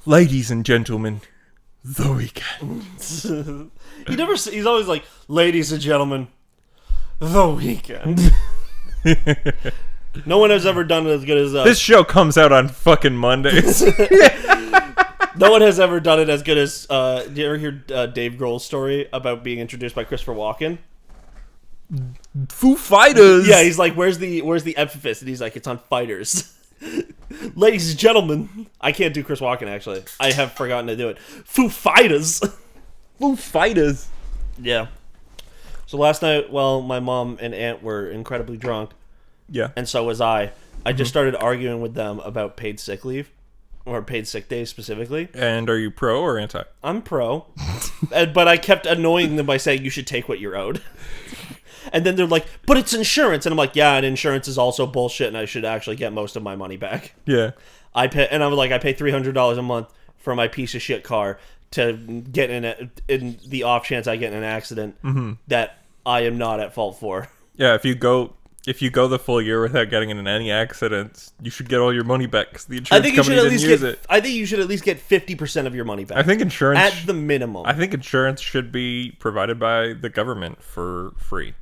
Ladies and gentlemen, the weekend. He's always like, ladies and gentlemen, the weekend. No one has ever done it as good as This show comes out on fucking Mondays. No one has ever done it as good as do you ever hear Dave Grohl's story about being introduced by Christopher Walken? Foo Fighters. Yeah, he's like, where's the emphasis? And he's like, it's on fighters. Ladies and gentlemen, I can't do Chris Walken, actually. I have forgotten to do it. Foo Fighters. Foo Fighters. Yeah. So last night, well, my mom and aunt were incredibly drunk. Yeah. And so was I. I just started arguing with them about paid sick leave. Or paid sick days specifically. And are you pro or anti? I'm pro. But I kept annoying them by saying you should take what you're owed. And then they're like, but it's insurance. And I'm like, yeah, and insurance is also bullshit and I should actually get most of my money back. Yeah. I pay $300 a month for my piece of shit car to get in the off chance I get in an accident that I am not at fault for. Yeah, if you go the full year without getting in any accidents, you should get all your money back because the insurance company didn't use it. I think you should at least get 50% of your money back. I think insurance at the minimum. I think insurance should be provided by the government for free.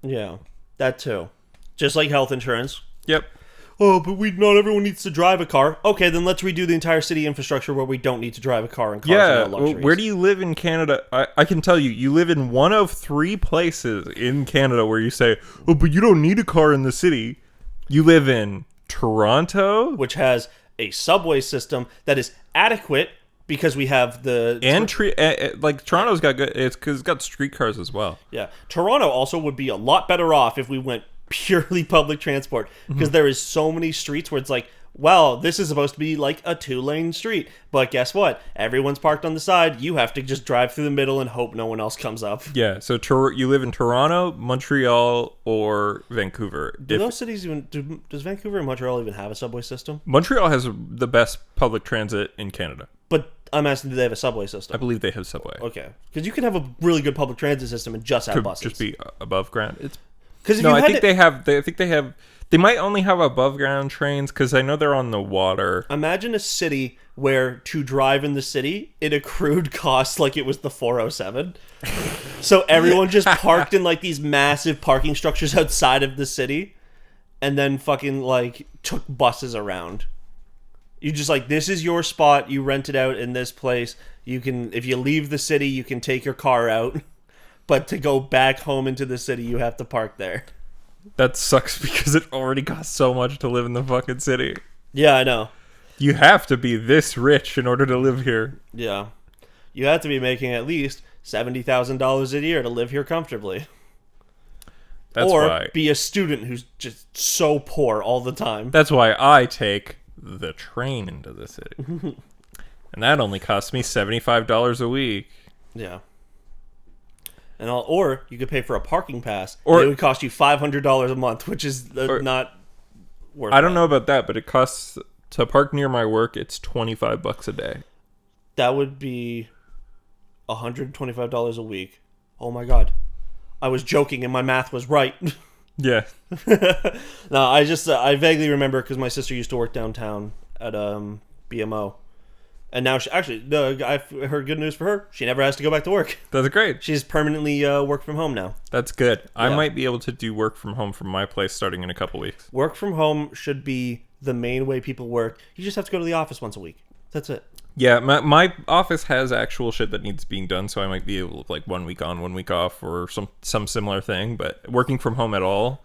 Yeah, that too. Just like health insurance. Yep. Oh, but not everyone needs to drive a car. Okay, then let's redo the entire city infrastructure where we don't need to drive a car and cars are not luxuries. Where do you live in Canada? I can tell you live in one of 3 places in Canada where you say, oh, but you don't need a car in the city. You live in Toronto, which has a subway system that is adequate because we have the... like, Toronto's got good... It's because it's got streetcars as well. Yeah. Toronto also would be a lot better off if we went purely public transport because there is so many streets where it's like, well, this is supposed to be like a 2-lane street, but guess what? Everyone's parked on the side. You have to just drive through the middle and hope no one else comes up. Yeah, so you live in Toronto, Montreal, or Vancouver. Those cities even... Does Vancouver and Montreal even have a subway system? Montreal has the best public transit in Canada. But I'm asking, do they have a subway system? I believe they have subway. Okay. Because you can have a really good public transit system and just have buses. Just be above ground. I think they have. They might only have above ground trains because I know they're on the water. Imagine a city where to drive in the city it accrued costs like it was the 407. So everyone just parked in like these massive parking structures outside of the city, and then fucking like took buses around. You just like, this is your spot. You rent it out in this place. You can, if you leave the city, you can take your car out. But to go back home into the city, you have to park there. That sucks because it already costs so much to live in the fucking city. Yeah, I know. You have to be this rich in order to live here. Yeah. You have to be making at least $70,000 a year to live here comfortably. That's why. Be a student who's just so poor all the time. That's why I take the train into the city. And that only costs me $75 a week. Yeah. Or you could pay for a parking pass. Or it would cost you $500 a month, which is not worth it. I don't know about that, but it costs to park near my work. It's $25 a day. That would be $125 a week. Oh my god! I was joking, and my math was right. Yeah. No, I vaguely remember because my sister used to work downtown at BMO. And now, I've heard good news for her. She never has to go back to work. That's great. She's permanently work from home now. That's good. Yeah. I might be able to do work from home from my place starting in a couple weeks. Work from home should be the main way people work. You just have to go to the office once a week. That's it. Yeah, my office has actual shit that needs being done, so I might be able to, like, 1 week on, 1 week off, or some similar thing. But working from home at all,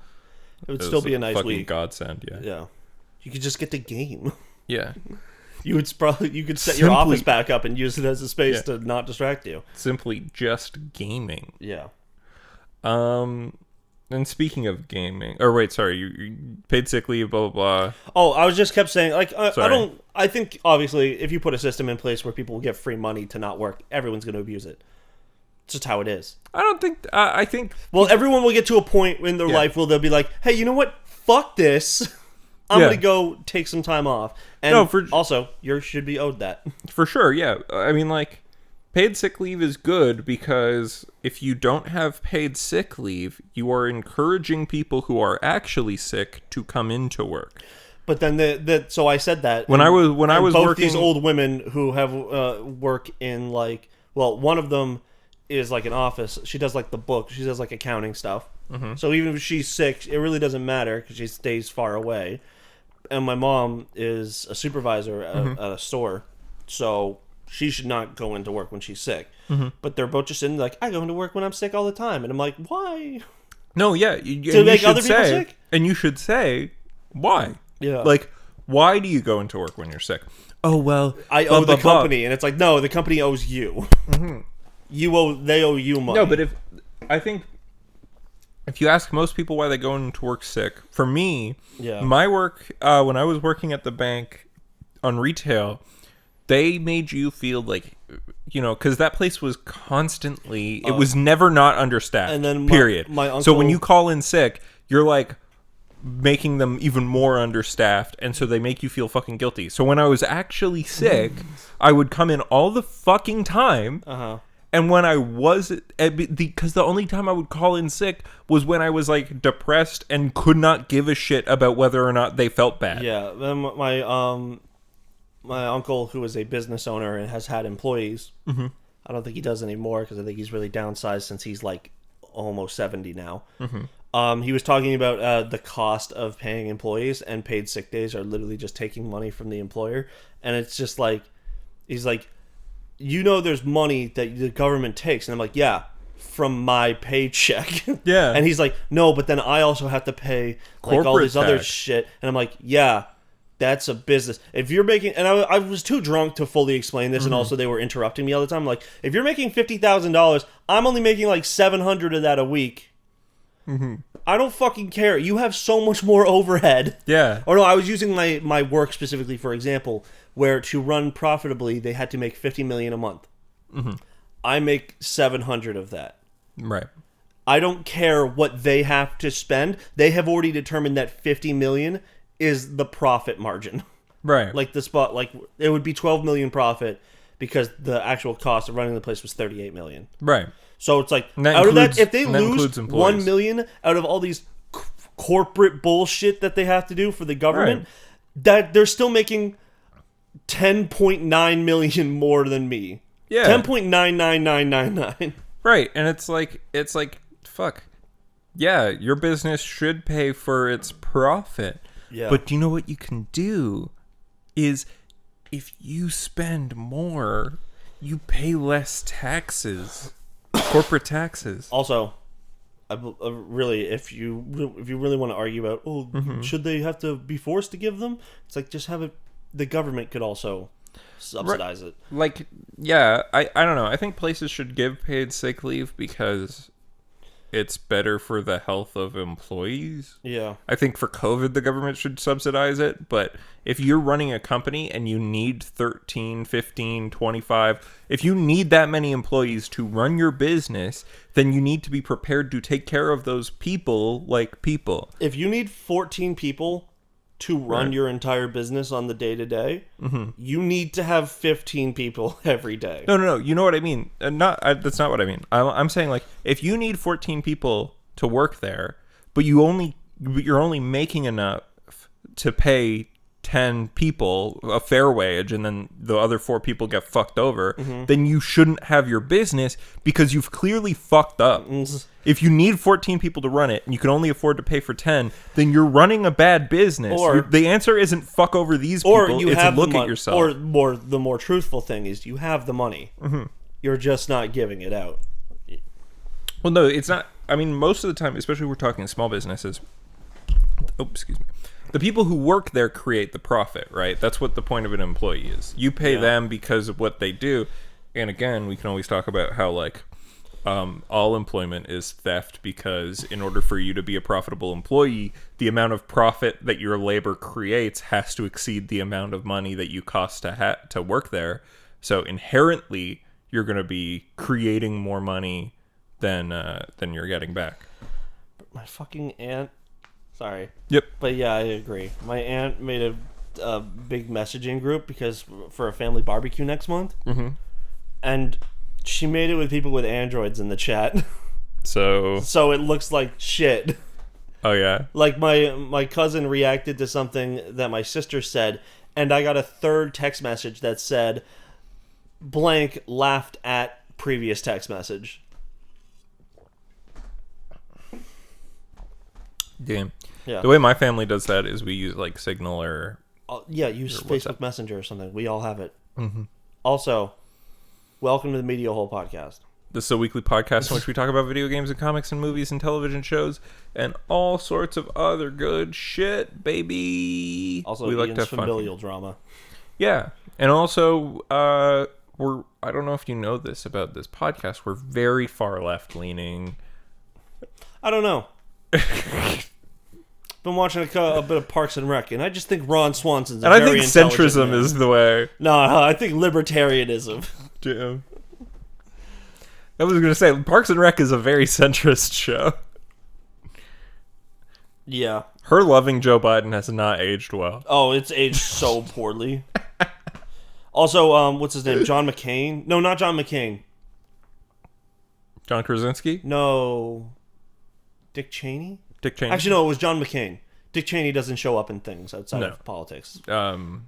it would still be a nice week. Godsend. Yeah. Yeah. You could just get the game. Yeah. You could set your office back up and use it as a space to not distract you. Simply just gaming. Yeah. And speaking of gaming, you paid sick leave, blah blah blah. Oh, I was just kept saying, like, I think obviously if you put a system in place where people will get free money to not work, everyone's going to abuse it. It's just how it is. I think. Well, everyone will get to a point in their life where they'll be like, hey, you know what? Fuck this. I'm going to go take some time off. And also, you should be owed that. For sure, yeah. I mean, like, paid sick leave is good because if you don't have paid sick leave, you are encouraging people who are actually sick to come into work. But then so I said that when I was both working, these old women who have work in like, well, one of them is like an office. She does like the book. She does like accounting stuff. Mm-hmm. So even if she's sick, it really doesn't matter because she stays far away. And my mom is a supervisor at a store, so she should not go into work when she's sick. Mm-hmm. But they're both just in like, I go into work when I'm sick all the time, and I'm like, why? No, yeah, to make other people sick, and you should say why. Yeah, like, why do you go into work when you're sick? Oh well, I owe the company, and it's like, no, the company owes you. Mm-hmm. They owe you money. No, but if you ask most people why they go into work sick, for me, my work, when I was working at the bank on retail, they made you feel like, because that place was constantly, it was never not understaffed, and then period. My uncle, so when you call in sick, you're like making them even more understaffed, and so they make you feel fucking guilty. So when I was actually sick, I would come in all the fucking time. And when I was, because the only time I would call in sick was when I was like depressed and could not give a shit about whether or not they felt bad. Yeah, then my uncle, who is a business owner and has had employees, I don't think he does anymore because I think he's really downsized since he's like almost 70 now. He was talking about the cost of paying employees, and paid sick days are literally just taking money from the employer, and it's just like, he's like, there's money that the government takes. And I'm like, yeah, from my paycheck. Yeah. And he's like, no, but then I also have to pay like corporate all this tax. Other shit. And I'm like, yeah, that's a business. If you're making, and I was too drunk to fully explain this, and also they were interrupting me all the time. I'm like, if you're making $50,000, I'm only making like $700 of that a week. I don't fucking care. You have so much more overhead. Yeah. Or no, I was using my work specifically for example, where to run profitably, they had to make $50 million a month. I make 700 of that. Right. I don't care what they have to spend. They have already determined that 50 million is the profit margin. Right. Like the spot, like it would be 12 million profit because the actual cost of running the place was 38 million. Right. So it's like, out of that, if they lose 1 million out of all these corporate bullshit that they have to do for the government, that they're still making 10.9 million more than me. Yeah. 10.99999. Right. And it's like, fuck. Yeah, your business should pay for its profit. Yeah. But you know what you can do is if you spend more, you pay less taxes. Corporate taxes. Also, really, if you really want to argue about, should they have to be forced to give them? It's like, just have it. The government could also subsidize it. Like, yeah, I don't know. I think places should give paid sick leave because it's better for the health of employees. Yeah. I think for COVID, the government should subsidize it. But if you're running a company and you need 13, 15, 25, if you need that many employees to run your business, then you need to be prepared to take care of those people like people. If you need 14 people to run your entire business on the day-to-day, you need to have 15 people every day. No. You know what I mean? That's not what I mean. I'm saying, like, if you need 14 people to work there, but you're only making enough to pay 10 people a fair wage, and then the other 4 people get fucked over, then you shouldn't have your business because you've clearly fucked up. If you need 14 people to run it and you can only afford to pay for 10, then you're running a bad business. Or the answer isn't fuck over these people, or you have look at yourself. Or the more truthful thing is you have the money. You're just not giving it out. Well, no, it's not. I mean, most of the time, especially we're talking small businesses. Oh, excuse me. The people who work there create the profit, right? That's what the point of an employee is. You pay them because of what they do. And again, we can always talk about how, like, all employment is theft, because in order for you to be a profitable employee, the amount of profit that your labor creates has to exceed the amount of money that you cost to work there. So inherently, you're going to be creating more money than you're getting back. My fucking aunt. Sorry. Yep. But yeah, I agree. My aunt made a big messaging group because for a family barbecue next month, and she made it with people with Androids in the chat. So it looks like shit. Oh yeah. Like my cousin reacted to something that my sister said, and I got a third text message that said blank laughed at previous text message. Damn. Yeah. The way my family does that is we use like Signal or Use Facebook WhatsApp. Messenger or something. We all have it. Mm-hmm. Also, welcome to the Media Hole Podcast. This is a weekly podcast in which we talk about video games and comics and movies and television shows and all sorts of other good shit, baby. Also, we like Ian's to have fun. familial drama. Yeah, and also I don't know if you know this about this podcast. We're very far left leaning. I don't know. Been watching a bit of Parks and Rec, and I just think Ron Swanson's a And I very think intelligent centrism man. is the way. No, I think libertarianism. Damn. I was going to say, Parks and Rec is a very centrist show. Yeah. Her loving Joe Biden has not aged well. Oh, it's aged so poorly. Also, what's his name? John McCain? No, not John McCain. John Krasinski? No. Dick Cheney? Dick Cheney? Actually, no, it was John McCain. Dick Cheney doesn't show up in things outside No. of politics. Dick And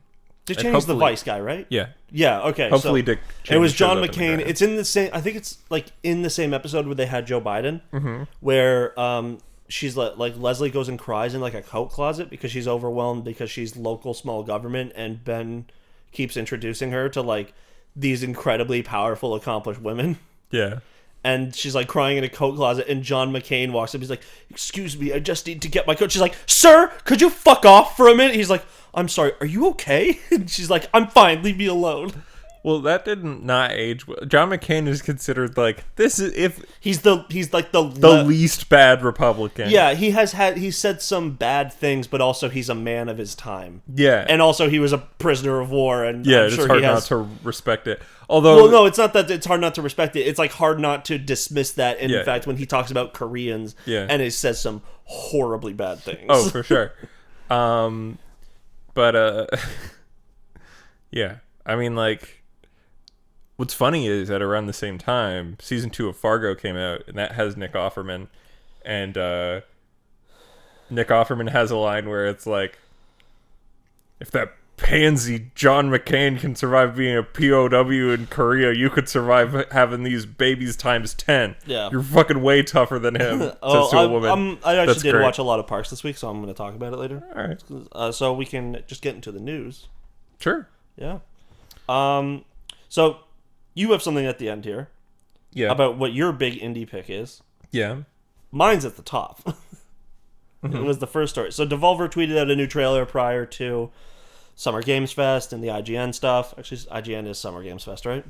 Cheney's the hopefully- vice guy, right? Yeah. Yeah, okay. Hopefully so Dick it Cheney was John shows up in the McCain. graph. It's in the same, I think it's like in the same episode where they had Joe Biden, where she's like Leslie goes and cries in like a coat closet because she's overwhelmed because she's local small government, and Ben keeps introducing her to like these incredibly powerful, accomplished women. Yeah. And she's like crying in a coat closet, and John McCain walks up. He's like, "Excuse me, I just need to get my coat." She's like, "Sir, could you fuck off for a minute?" He's like, "I'm sorry, are you okay?" And she's like, "I'm fine, leave me alone." Well, that didn't not age well. John McCain is considered like this is if He's like the least bad Republican. Yeah, he said some bad things, but also he's a man of his time. Yeah. And also he was a prisoner of war, and Yeah, I'm it's sure hard he has... not to respect it. Although Well, no, it's not that it's hard not to respect it. It's like hard not to dismiss that. And Yeah. in fact, when he talks about Koreans, and he says some horribly bad things. Oh, for sure. But yeah. I mean, like, what's funny is that around the same time, season 2 of Fargo came out, and that has Nick Offerman, and Nick Offerman has a line where it's like, if that pansy John McCain can survive being a POW in Korea, you could survive having these babies times 10. Yeah. You're fucking way tougher than him, says to a woman. I actually That's did great. watch a lot of Parks this week, so I'm going to talk about it later. All right. So we can just get into the news. Sure. Yeah. So you have something at the end here Yeah. about what your big indie pick is. Yeah. Mine's at the top. It was the first story. So Devolver tweeted out a new trailer prior to Summer Games Fest and the IGN stuff. Actually, IGN is Summer Games Fest, right?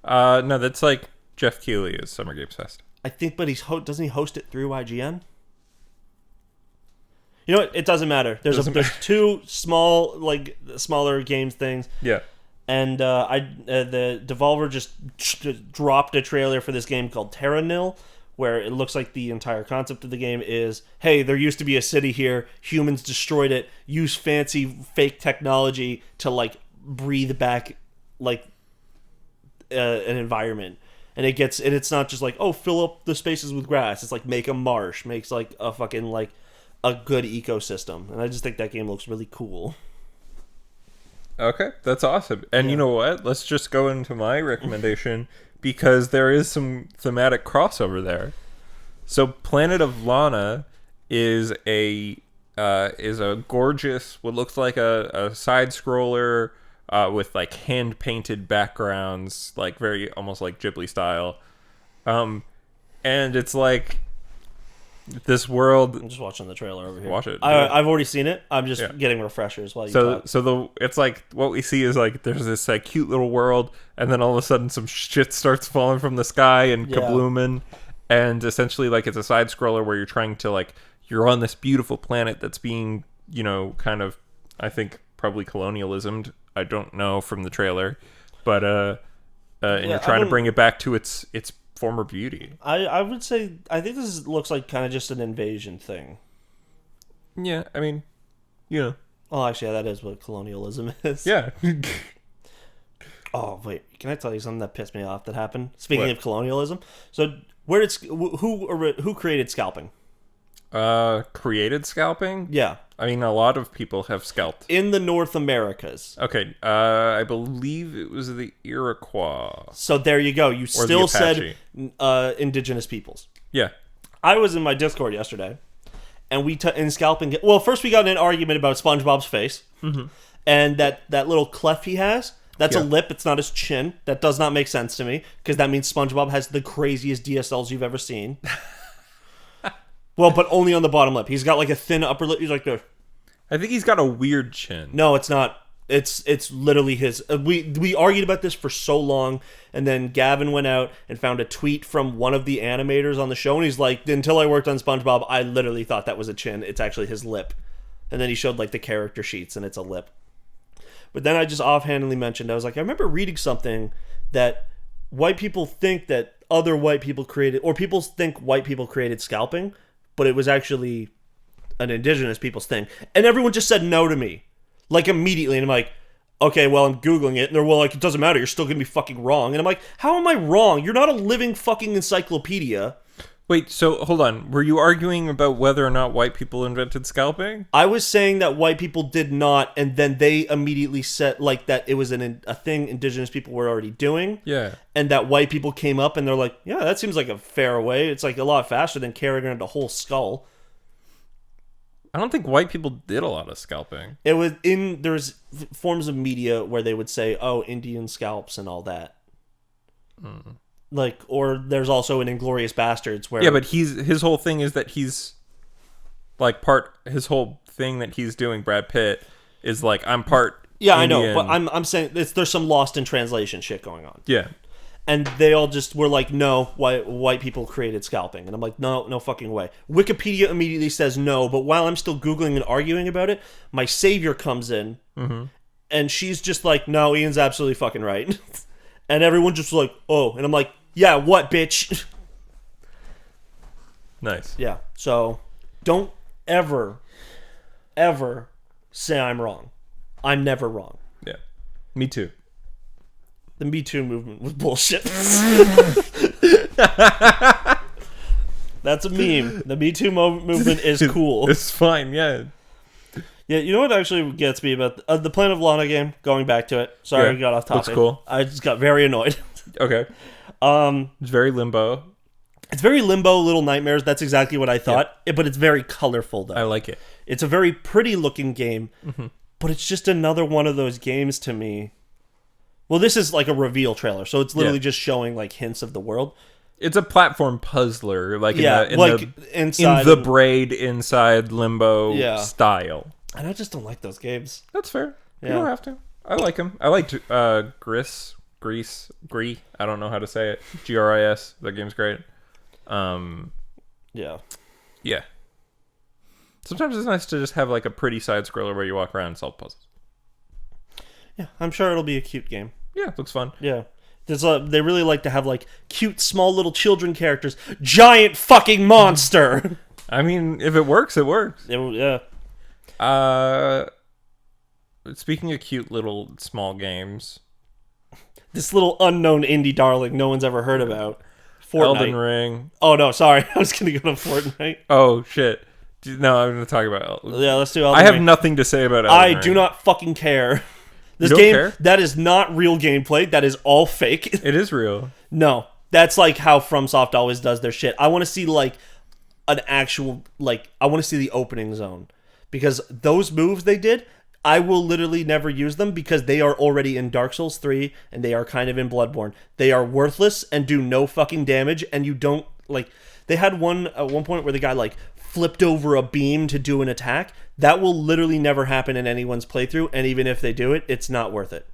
No, that's like Jeff Keighley is Summer Games Fest. I think, but doesn't he host it through IGN? You know what? It doesn't matter. There's two smaller games things. Yeah. And the Devolver just dropped a trailer for this game called Terra Nil, where it looks like the entire concept of the game is, hey, there used to be a city here, humans destroyed it, use fancy fake technology to like breathe back like an environment. And it's not just like, oh, fill up the spaces with grass. It's like make a marsh, makes like a fucking like a good ecosystem. And I just think that game looks really cool. Okay, that's awesome. And you know what? Let's just go into my recommendation because there is some thematic crossover there. So Planet of Lana is a gorgeous, what looks like a side scroller with like hand painted backgrounds, like very almost like Ghibli style. And it's like this world. I'm just watching the trailer over here. Watch it. I've already seen it. I'm just getting refreshers while you talk. It's like what we see is like there's this like cute little world, and then all of a sudden some shit starts falling from the sky and kabloomin', and essentially like it's a side scroller where you're trying to like you're on this beautiful planet that's being kind of I think probably colonialismed. I don't know from the trailer, but and you're trying to bring it back to its former beauty. I would say I think this looks like kind of just an invasion thing. Yeah, I mean, Oh, actually, that is what colonialism is. Yeah. Oh wait, can I tell you something that pissed me off that happened? Speaking What? of colonialism, so who created scalping? Created scalping? Yeah. I mean, a lot of people have scalped. In the North Americas. Okay, I believe it was the Iroquois. So there you go. You still said Apache. indigenous peoples. Yeah. I was in my Discord yesterday, and in scalping. Well, first we got in an argument about SpongeBob's face, and that little cleft he has. That's a lip. It's not his chin. That does not make sense to me because that means SpongeBob has the craziest DSLs you've ever seen. Well, but only on the bottom lip. He's got like a thin upper lip. He's like the. I think he's got a weird chin. No, it's not. It's literally his. We argued about this for so long, and then Gavin went out and found a tweet from one of the animators on the show, and he's like, "Until I worked on SpongeBob, I literally thought that was a chin. It's actually his lip." And then he showed like the character sheets, and it's a lip. But then I just offhandedly mentioned, I was like, I remember reading something that white people think that other white people created, or people think white people created scalping, but it was actually an indigenous people's thing. And everyone just said no to me. Like immediately. And I'm like, okay, well, I'm Googling it. And they're, well, like, it doesn't matter. You're still going to be fucking wrong. And I'm like, how am I wrong? You're not a living fucking encyclopedia. Wait, so hold on. Were you arguing about whether or not white people invented scalping? I was saying that white people did not, and then they immediately said like that it was a thing indigenous people were already doing. Yeah. And that white people came up and they're like, yeah, that seems like a fair way. It's like a lot faster than carrying around a whole skull. I don't think white people did a lot of scalping. There's forms of media where they would say, oh, Indian scalps and all that. Like, or there's also in Inglourious Bastards where... Yeah, but his whole thing is that he's, like, his whole thing that he's doing, Brad Pitt, is like, I'm part Yeah, Indian. I know, but I'm saying there's some lost in translation shit going on. Yeah. And they all just were like, no, white people created scalping. And I'm like, no fucking way. Wikipedia immediately says no, but while I'm still Googling and arguing about it, my savior comes in, and she's just like, no, Ian's absolutely fucking right. And everyone's just like, oh. And I'm like, yeah, what, bitch? Nice. Yeah, so don't ever say I'm wrong. I'm never wrong. Yeah. Me too. The Me Too movement was bullshit. That's a meme. The Me Too movement is cool. It's fine, yeah. Yeah, you know what actually gets me about the Planet of Lana game? Going back to it. Sorry, Yeah, I got off topic. looks cool. I just got very annoyed. Okay. It's very limbo. It's very Limbo, Little Nightmares. That's exactly what I thought. But it's very colorful, though. I like it. It's a very pretty looking game, but it's just another one of those games to me. Well, this is like a reveal trailer, so it's literally just showing like hints of the world. It's a platform puzzler, like inside in the braid inside Limbo style. And I just don't like those games. That's fair. Yeah. You don't have to. I like them. I liked Grease. I don't know how to say it. GRIS. That game's great. Yeah. Yeah. Sometimes it's nice to just have like a pretty side scroller where you walk around and solve puzzles. Yeah, I'm sure it'll be a cute game. Yeah, looks fun. Yeah. They really like to have like cute small little children characters. Giant fucking monster. I mean, if it works, it works. Yeah. Speaking of cute little small games, this little unknown indie darling no one's ever heard about. Fortnite. Elden Ring. Oh no, sorry. I was gonna go to Fortnite. Oh shit. No, I'm gonna talk about Elden Ring. Yeah, let's do Elden Ring. I Ring. have nothing to say about Elden Ring. I do not fucking care. This you don't game, care? That is not real gameplay. That is all fake. It is real. No, that's like how FromSoft always does their shit. I want to see like an actual I want to see the opening zone because those moves they did, I will literally never use them because they are already in Dark Souls 3 and they are kind of in Bloodborne. They are worthless and do no fucking damage, and you don't like. They had one at one point where the guy like flipped over a beam to do an attack. That will literally never happen in anyone's playthrough, and even if they do it, it's not worth it.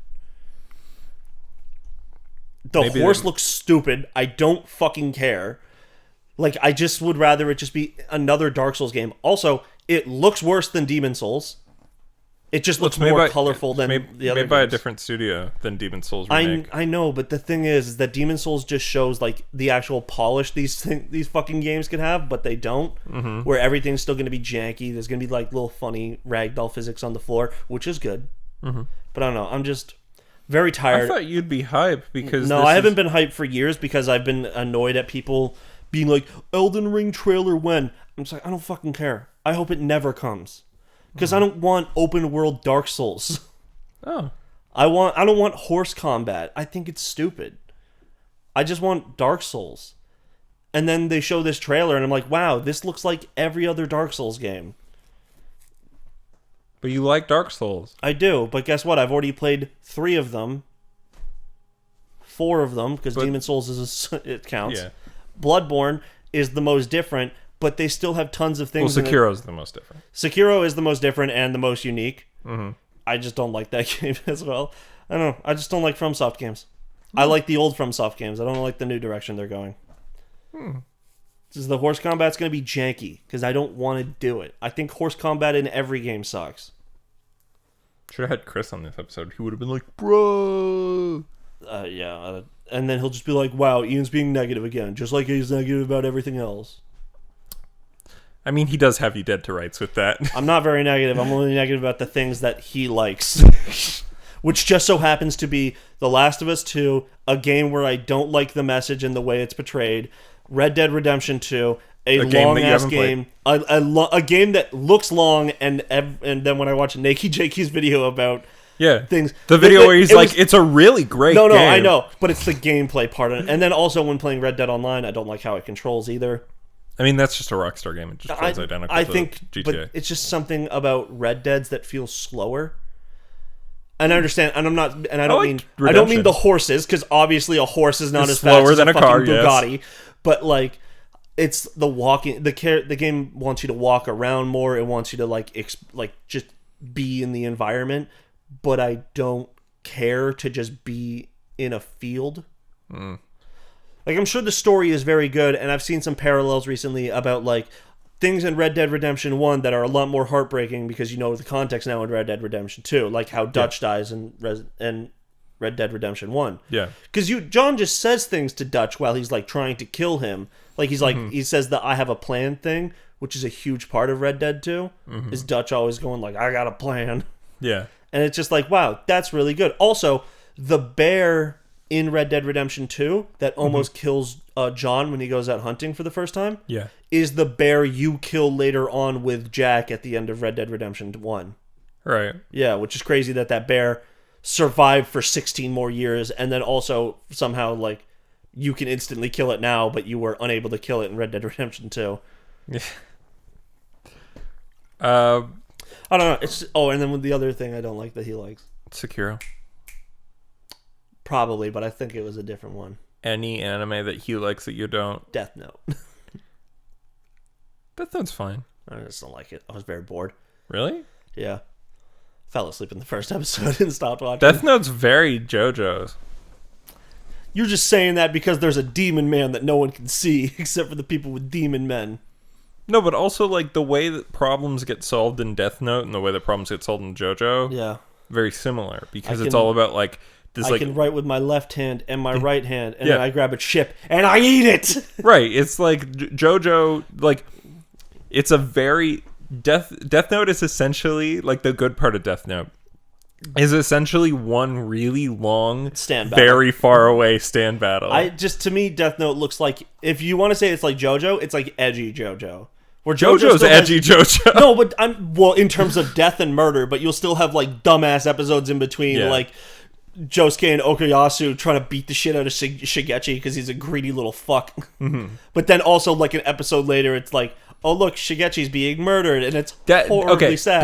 The horse looks stupid. I don't fucking care. Like, I just would rather it just be another Dark Souls game. Also, it looks worse than Demon Souls. It just looks more colorful than the other games. Made by a different studio than Demon Souls remake. I know, but the thing is that Demon Souls just shows like the actual polish these fucking games can have, but they don't. Where everything's still going to be janky. There's going to be like little funny ragdoll physics on the floor, which is good. But I don't know. I'm just very tired. I thought you'd be hyped because I haven't been hyped for years because I've been annoyed at people being like, Elden Ring trailer when? I'm just like, I don't fucking care. I hope it never comes. Because I don't want open world Dark Souls. Oh. I don't want horse combat. I think it's stupid. I just want Dark Souls. And then they show this trailer and I'm like, wow, this looks like every other Dark Souls game. But you like Dark Souls. I do, but guess what? I've already played 3 of them. 4 of them, because Demon Souls it counts. Yeah. Bloodborne is the most different, but they still have tons of things. Well, Sekiro's the most different. Sekiro is the most different and the most unique. Mm-hmm. I just don't like that game as well. I don't know. I just don't like FromSoft games. I like the old FromSoft games. I don't like the new direction they're going. Because the horse combat's going to be janky, because I don't want to do it. I think horse combat in every game sucks. Should have had Chris on this episode. He would have been like, bro. And then he'll just be like, wow, Ian's being negative again, just like he's negative about everything else. I mean, he does have you dead to rights with that. I'm not very negative. I'm only negative about the things that he likes. Which just so happens to be The Last of Us 2, a game where I don't like the message and the way it's portrayed, Red Dead Redemption 2, a long-ass game, a game that looks long, and then when I watch Nakey Jakey's video about things... The video where he's like, it's a really great game. No, I know, but it's the gameplay part of it. And then also when playing Red Dead Online, I don't like how it controls either. I mean, that's just a Rockstar game. It just feels identical to GTA. But it's just something about Red Dead's that feels slower. And I understand, and I don't mean the horses, because obviously a horse is not as fast as a fucking Bugatti. Yes. But like, it's the walking. The game wants you to walk around more. It wants you to just be in the environment. But I don't care to just be in a field. Like, I'm sure the story is very good, and I've seen some parallels recently about like things in Red Dead Redemption 1 that are a lot more heartbreaking because you know the context now in Red Dead Redemption 2, like how Dutch dies in Red Dead Redemption 1. Yeah. Because John just says things to Dutch while he's like trying to kill him. Like he's like he says the I have a plan thing, which is a huge part of Red Dead 2. Is Dutch always going like, I got a plan. Yeah. And it's just like, wow, that's really good. Also, the bear in Red Dead Redemption 2 that almost kills John when he goes out hunting for the first time is the bear you kill later on with Jack at the end of Red Dead Redemption 1. Right. Yeah, which is crazy that bear survived for 16 more years, and then also somehow like you can instantly kill it now, but you were unable to kill it in Red Dead Redemption 2. Yeah. I don't know. It's and then with the other thing I don't like that he likes. Sekiro. Probably, but I think it was a different one. Any anime that he likes that you don't? Death Note. Death Note's fine. I just don't like it. I was very bored. Really? Yeah. Fell asleep in the first episode and stopped watching. Death Note's very JoJo's. You're just saying that because there's a demon man that no one can see except for the people with demon men. No, but also like the way that problems get solved in Death Note and the way that problems get solved in JoJo. Yeah. Very similar because it's all about like this. I can write with my left hand and my right hand, and then I grab a chip and I eat it. Right. It's like JoJo. Like it's a very Death Note is essentially like the good part of Death Note is essentially one really long stand battle. Very far away stand battle. To me, Death Note looks like, if you want to say it's like JoJo, it's like edgy JoJo. Where JoJo's edgy JoJo. No, but in terms of death and murder, but you'll still have like dumbass episodes in between, like Josuke and Okuyasu trying to beat the shit out of Shigechi because he's a greedy little fuck. But then also like an episode later, it's like, oh look, Shigechi's being murdered, and it's horribly sad.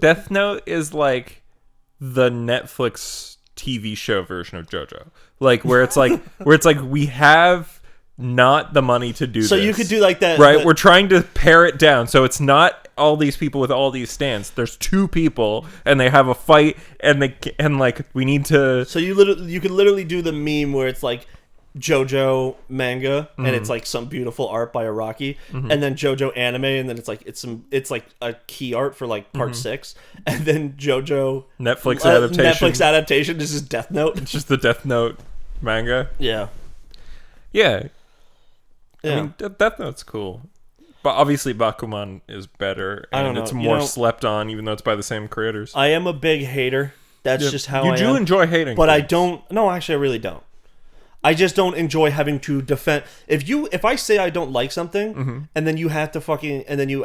Death Note is like the Netflix TV show version of JoJo, like where it's like we have not the money to do so this. You could do like that, right? We're trying to pare it down, so it's not all these people with all these stands. There's 2 people, and they have a fight, and like we need to. So you could literally do the meme where it's like JoJo manga, and it's like some beautiful art by Araki, and then JoJo anime, and then it's like a key art for like part 6, and then JoJo Netflix adaptation. This is Death Note. It's just the Death Note manga. Yeah. I mean, Death Note's cool. But obviously Bakuman is better, and it's more slept on, even though it's by the same creators. I am a big hater. That's just how I am. You do enjoy hating but things. I don't... No, actually, I really don't. I just don't enjoy having to defend. If I say I don't like something, and then you have to and then you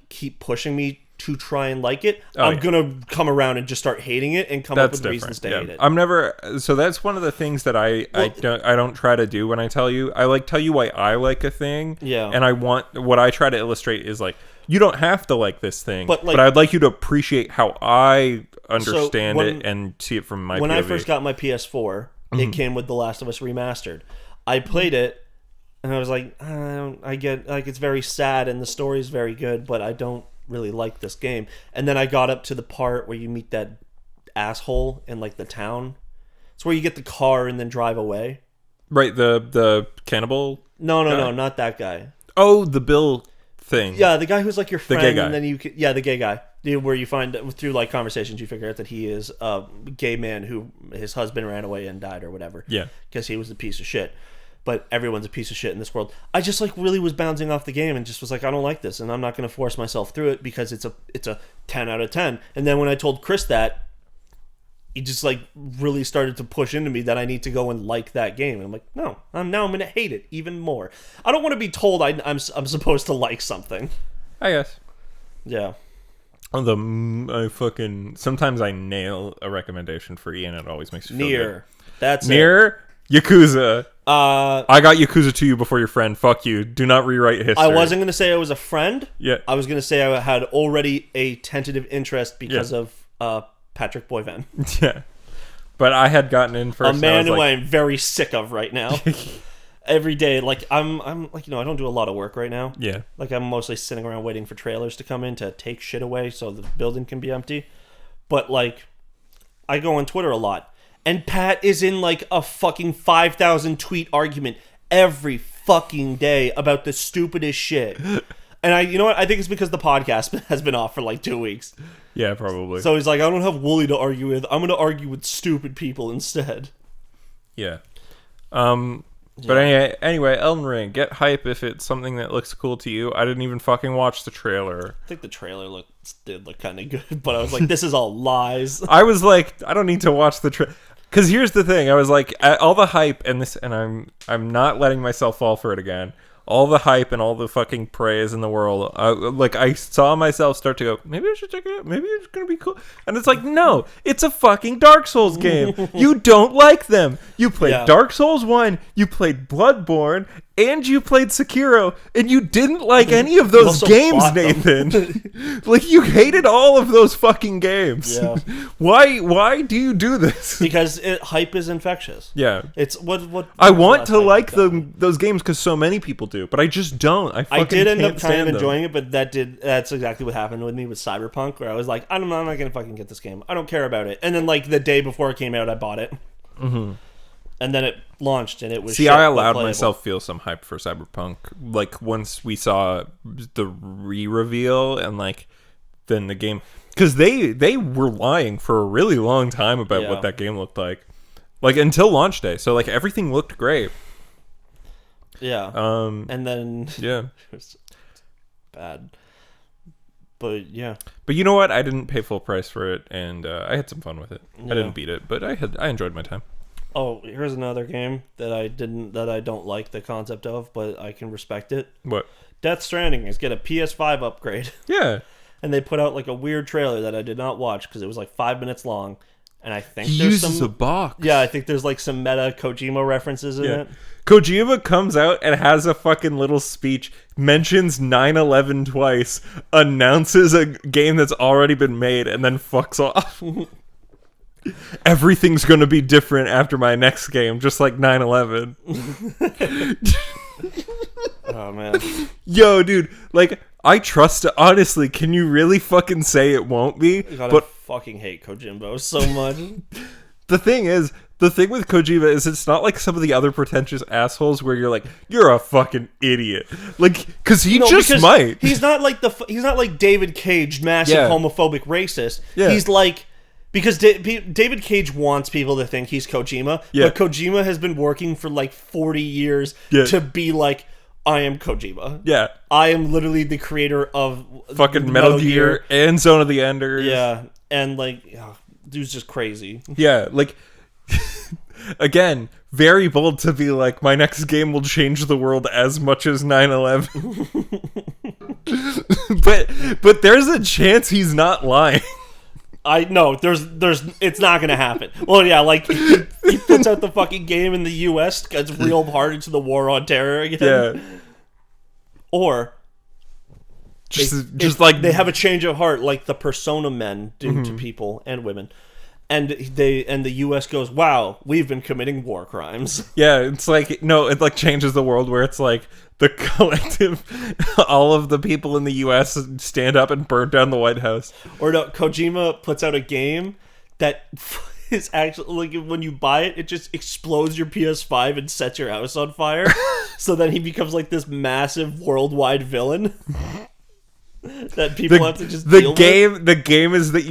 keep pushing me to try and like it, I'm gonna come around and just start hating it and come up with reasons to hate it. I'm never. So that's one of the things that I don't try to do when I tell you. I tell you why I like a thing. Yeah. And what I try to illustrate is like, you don't have to like this thing, but I'd like you to appreciate how I understand it and see it from my. When POV. I first got my PS4, it came with The Last of Us Remastered. I played it, and I was like, I get like it's very sad and the story's very good, but I don't really like this game. And then I got up to the part where you meet that asshole in like the town. It's where you get the car and then drive away. Right, the cannibal? No, not that guy. Oh, the Bill thing. Yeah, the guy who's like your friend, the gay guy. And then the gay guy. Where you find through like conversations you figure out that he is a gay man who his husband ran away and died or whatever. Yeah. Because he was a piece of shit. But everyone's a piece of shit in this world. I just like really was bouncing off the game and just was like, I don't like this, and I'm not going to force myself through it because it's a 10 out of 10. And then when I told Chris that, he just like really started to push into me that I need to go and like that game. And I'm like, no, I'm going to hate it even more. I don't want to be told I'm supposed to like something. I guess. Yeah. Sometimes I nail a recommendation for Ian. It always makes me feel Nier. Good. That's Nier. Yakuza. I got Yakuza to you before your friend. Fuck you. Do not rewrite history. I wasn't going to say I was a friend. Yeah. I was going to say I had already a tentative interest because of Patrick Boyven. Yeah. But I had gotten in first. A man who I'm very sick of right now. Every day, like I'm like, I don't do a lot of work right now. Yeah. Like I'm mostly sitting around waiting for trailers to come in to take shit away so the building can be empty. But like, I go on Twitter a lot. And Pat is in like a fucking 5,000 tweet argument every fucking day about the stupidest shit. And you know what? I think it's because the podcast has been off for like 2 weeks. Yeah, probably. So he's like, I don't have Wooly to argue with. I'm going to argue with stupid people instead. Yeah. But anyway, Elden Ring, get hype if it's something that looks cool to you. I didn't even fucking watch the trailer. I think the trailer did look kind of good, but I was like, this is all lies. I was like, I don't need to watch the trailer. Because here's the thing, I was like, all the hype and I'm not letting myself fall for it again. All the hype and all the fucking praise in the world. I saw myself start to go, maybe I should check it out. Maybe it's going to be cool. And it's like, no, it's a fucking Dark Souls game. You don't like them. You played Dark Souls 1, you played Bloodborne, and you played Sekiro, and you didn't like any of those games, Nathan. Like, you hated all of those fucking games. Yeah. Why do you do this? Because hype is infectious. Yeah. It's what I want to like those games because so many people do, but I just don't. I did end up kind of enjoying it, but that's exactly what happened with me with Cyberpunk, where I was like, I'm not going to fucking get this game. I don't care about it. And then like the day before it came out, I bought it. Mm-hmm. And then it launched, and it was. See, I allowed myself feel some hype for Cyberpunk. Like once we saw the re-reveal, and like then the game, because they were lying for a really long time about what that game looked like until launch day. So like everything looked great. Yeah. And then it was bad. But yeah. But you know what? I didn't pay full price for it, and I had some fun with it. Yeah. I didn't beat it, but I enjoyed my time. Oh, here's another game that I don't like the concept of, but I can respect it. What? Death Stranding is get a PS5 upgrade. Yeah. And they put out like a weird trailer that I did not watch because it was like 5 minutes long. And I think he there's uses a box. Yeah, I think there's like some meta Kojima references in it. Kojima comes out and has a fucking little speech, mentions 9/11 twice, announces a game that's already been made, and then fucks off. Everything's gonna be different after my next game, just like 9/11. Oh man. Yo, dude, like I trust it. Honestly, can you really fucking say it won't be? But fucking hate Kojimbo so much. The thing with Kojima is it's not like some of the other pretentious assholes where you're like, you're a fucking idiot. Like, because might. He's not like David Cage, massive homophobic racist. Yeah. He's like, because David Cage wants people to think he's Kojima, but Kojima has been working for like 40 years to be like, I am Kojima. Yeah. I am literally the creator of fucking Metal Gear and Zone of the Enders. Yeah. And like, dude's just crazy. Yeah, like Again, very bold to be like, my next game will change the world as much as 9/11. but there's a chance he's not lying. I know there's it's not gonna happen. Well, yeah, like he puts out the fucking game in the U.S. gets real hard into the war on terror again. Yeah. Or just like they have a change of heart, like the Persona men do to people and women, and the U.S. goes, "Wow, we've been committing war crimes." Yeah, it's like no, it like changes the world where it's like the collective, all of the people in the U.S. stand up and burn down the White House. Or no, Kojima puts out a game that is actually like when you buy it, it just explodes your PS5 and sets your house on fire. So then he becomes like this massive worldwide villain. That people have to just deal with. The game is that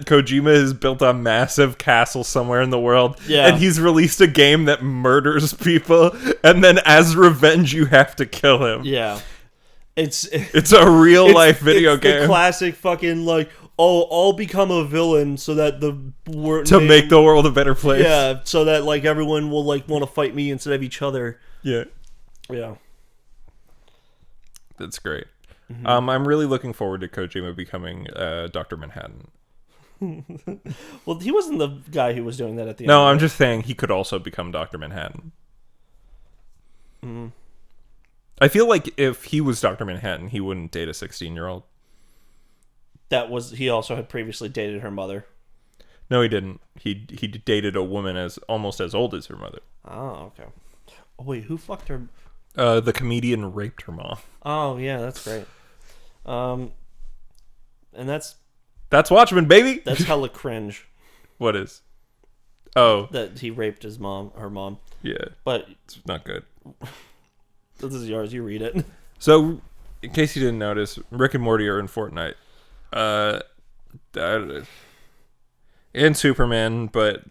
Kojima has built a massive castle somewhere in the world, yeah. And he's released a game that murders people, and then as revenge you have to kill him. Yeah, it's a real life video game. The classic fucking like, oh, I'll become a villain so that make the world a better place. Yeah, so that like everyone will like want to fight me instead of each other. Yeah, that's great. Mm-hmm. I'm really looking forward to Kojima becoming Dr. Manhattan. Well, he wasn't the guy who was doing that at the end. No, I'm just saying he could also become Dr. Manhattan. Mm-hmm. I feel like if he was Dr. Manhattan, he wouldn't date a 16-year-old. He also had previously dated her mother. No, he didn't. He dated a woman as almost as old as her mother. Oh, okay. Oh, wait, who fucked her? The comedian raped her mom. Oh, yeah, that's great. And that's Watchmen, baby. That's hella cringe. What is? Oh, that he raped her mom. Yeah, but it's not good. This is yours. You read it. So, in case you didn't notice, Rick and Morty are in Fortnite. And Superman, but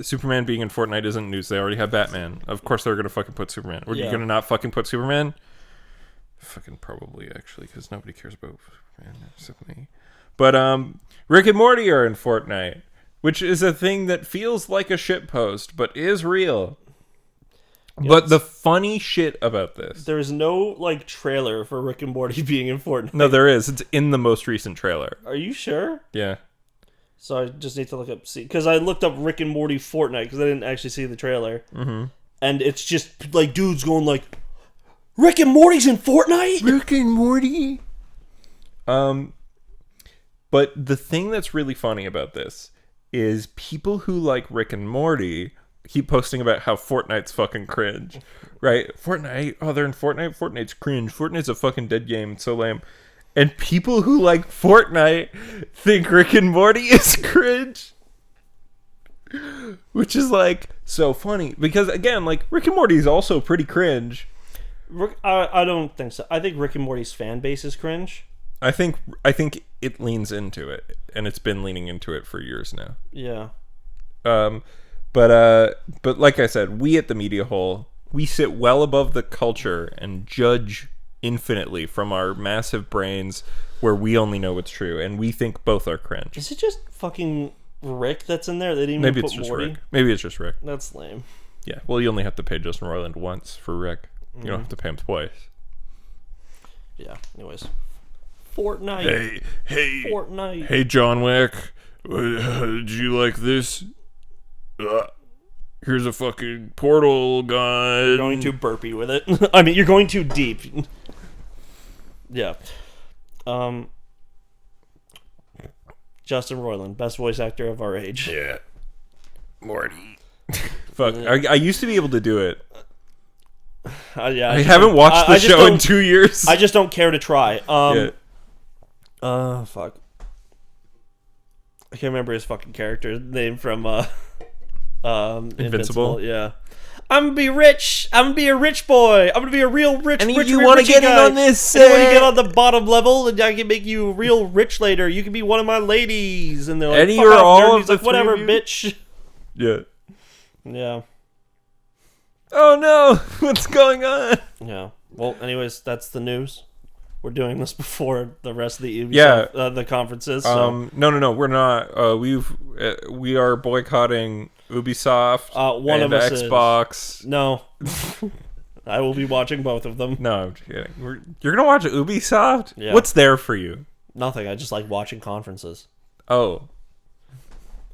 Superman being in Fortnite isn't news. They already have Batman. Of course they're gonna fucking put Superman. Were you gonna not fucking put Superman? Fucking probably, actually, because nobody cares about Superman except me. But Rick and Morty are in Fortnite, which is a thing that feels like a shitpost, but is real. Yes. But the funny shit about this, there's no like trailer for Rick and Morty being in Fortnite. No, there is. It's in the most recent trailer. Are you sure? Yeah. So I just need to look up, because I looked up Rick and Morty Fortnite because I didn't actually see the trailer. Mm-hmm. And it's just like dudes going like, Rick and Morty's in Fortnite? Rick and Morty? But the thing that's really funny about this is people who like Rick and Morty keep posting about how Fortnite's fucking cringe. Right? Fortnite, oh, they're in Fortnite? Fortnite's cringe. Fortnite's a fucking dead game. It's so lame. And people who like Fortnite think Rick and Morty is cringe. Which is like so funny. Because again, like Rick and Morty is also pretty cringe. I don't think so. I think Rick and Morty's fan base is cringe. I think it leans into it, and it's been leaning into it for years now. Yeah. But like I said, we at the Media Hole, we sit well above the culture and judge infinitely from our massive brains where we only know what's true, and we think both are cringe. Is it just fucking Rick that's in there? They didn't Maybe even it's put just Morty? Rick. Maybe it's just Rick. That's lame. Yeah, well, you only have to pay Justin Roiland once for Rick. You don't have to pay him twice. Yeah, anyways. Fortnite. Hey, Fortnite. Hey, John Wick. Did you like this? Here's a fucking portal gun. You're going too burpy with it. I mean, you're going too deep. Yeah. Justin Roiland, best voice actor of our age. Yeah. Morty. Fuck. I used to be able to do it. Yeah, I haven't watched the show in 2 years. I just don't care to try. Yeah. Fuck. I can't remember his fucking character's name from Invincible. Yeah. I'm gonna be rich. I'm gonna be a rich boy. I'm gonna be a real rich. And rich, you want to get guy. in on this? And you want to get on the bottom level, and I can make you real rich later. You can be one of my ladies. And they're like, and you're all of he's the like, whatever, you? bitch. Yeah. Yeah. Oh no! What's going on? Yeah. Well, anyways, that's the news. We're doing this before the rest of the Ubisoft, the conferences. So. No, we're not. We are boycotting Ubisoft One and of us Xbox. No. I will be watching both of them. No, I'm kidding. You're gonna watch Ubisoft? Yeah. What's there for you? Nothing. I just like watching conferences. Oh,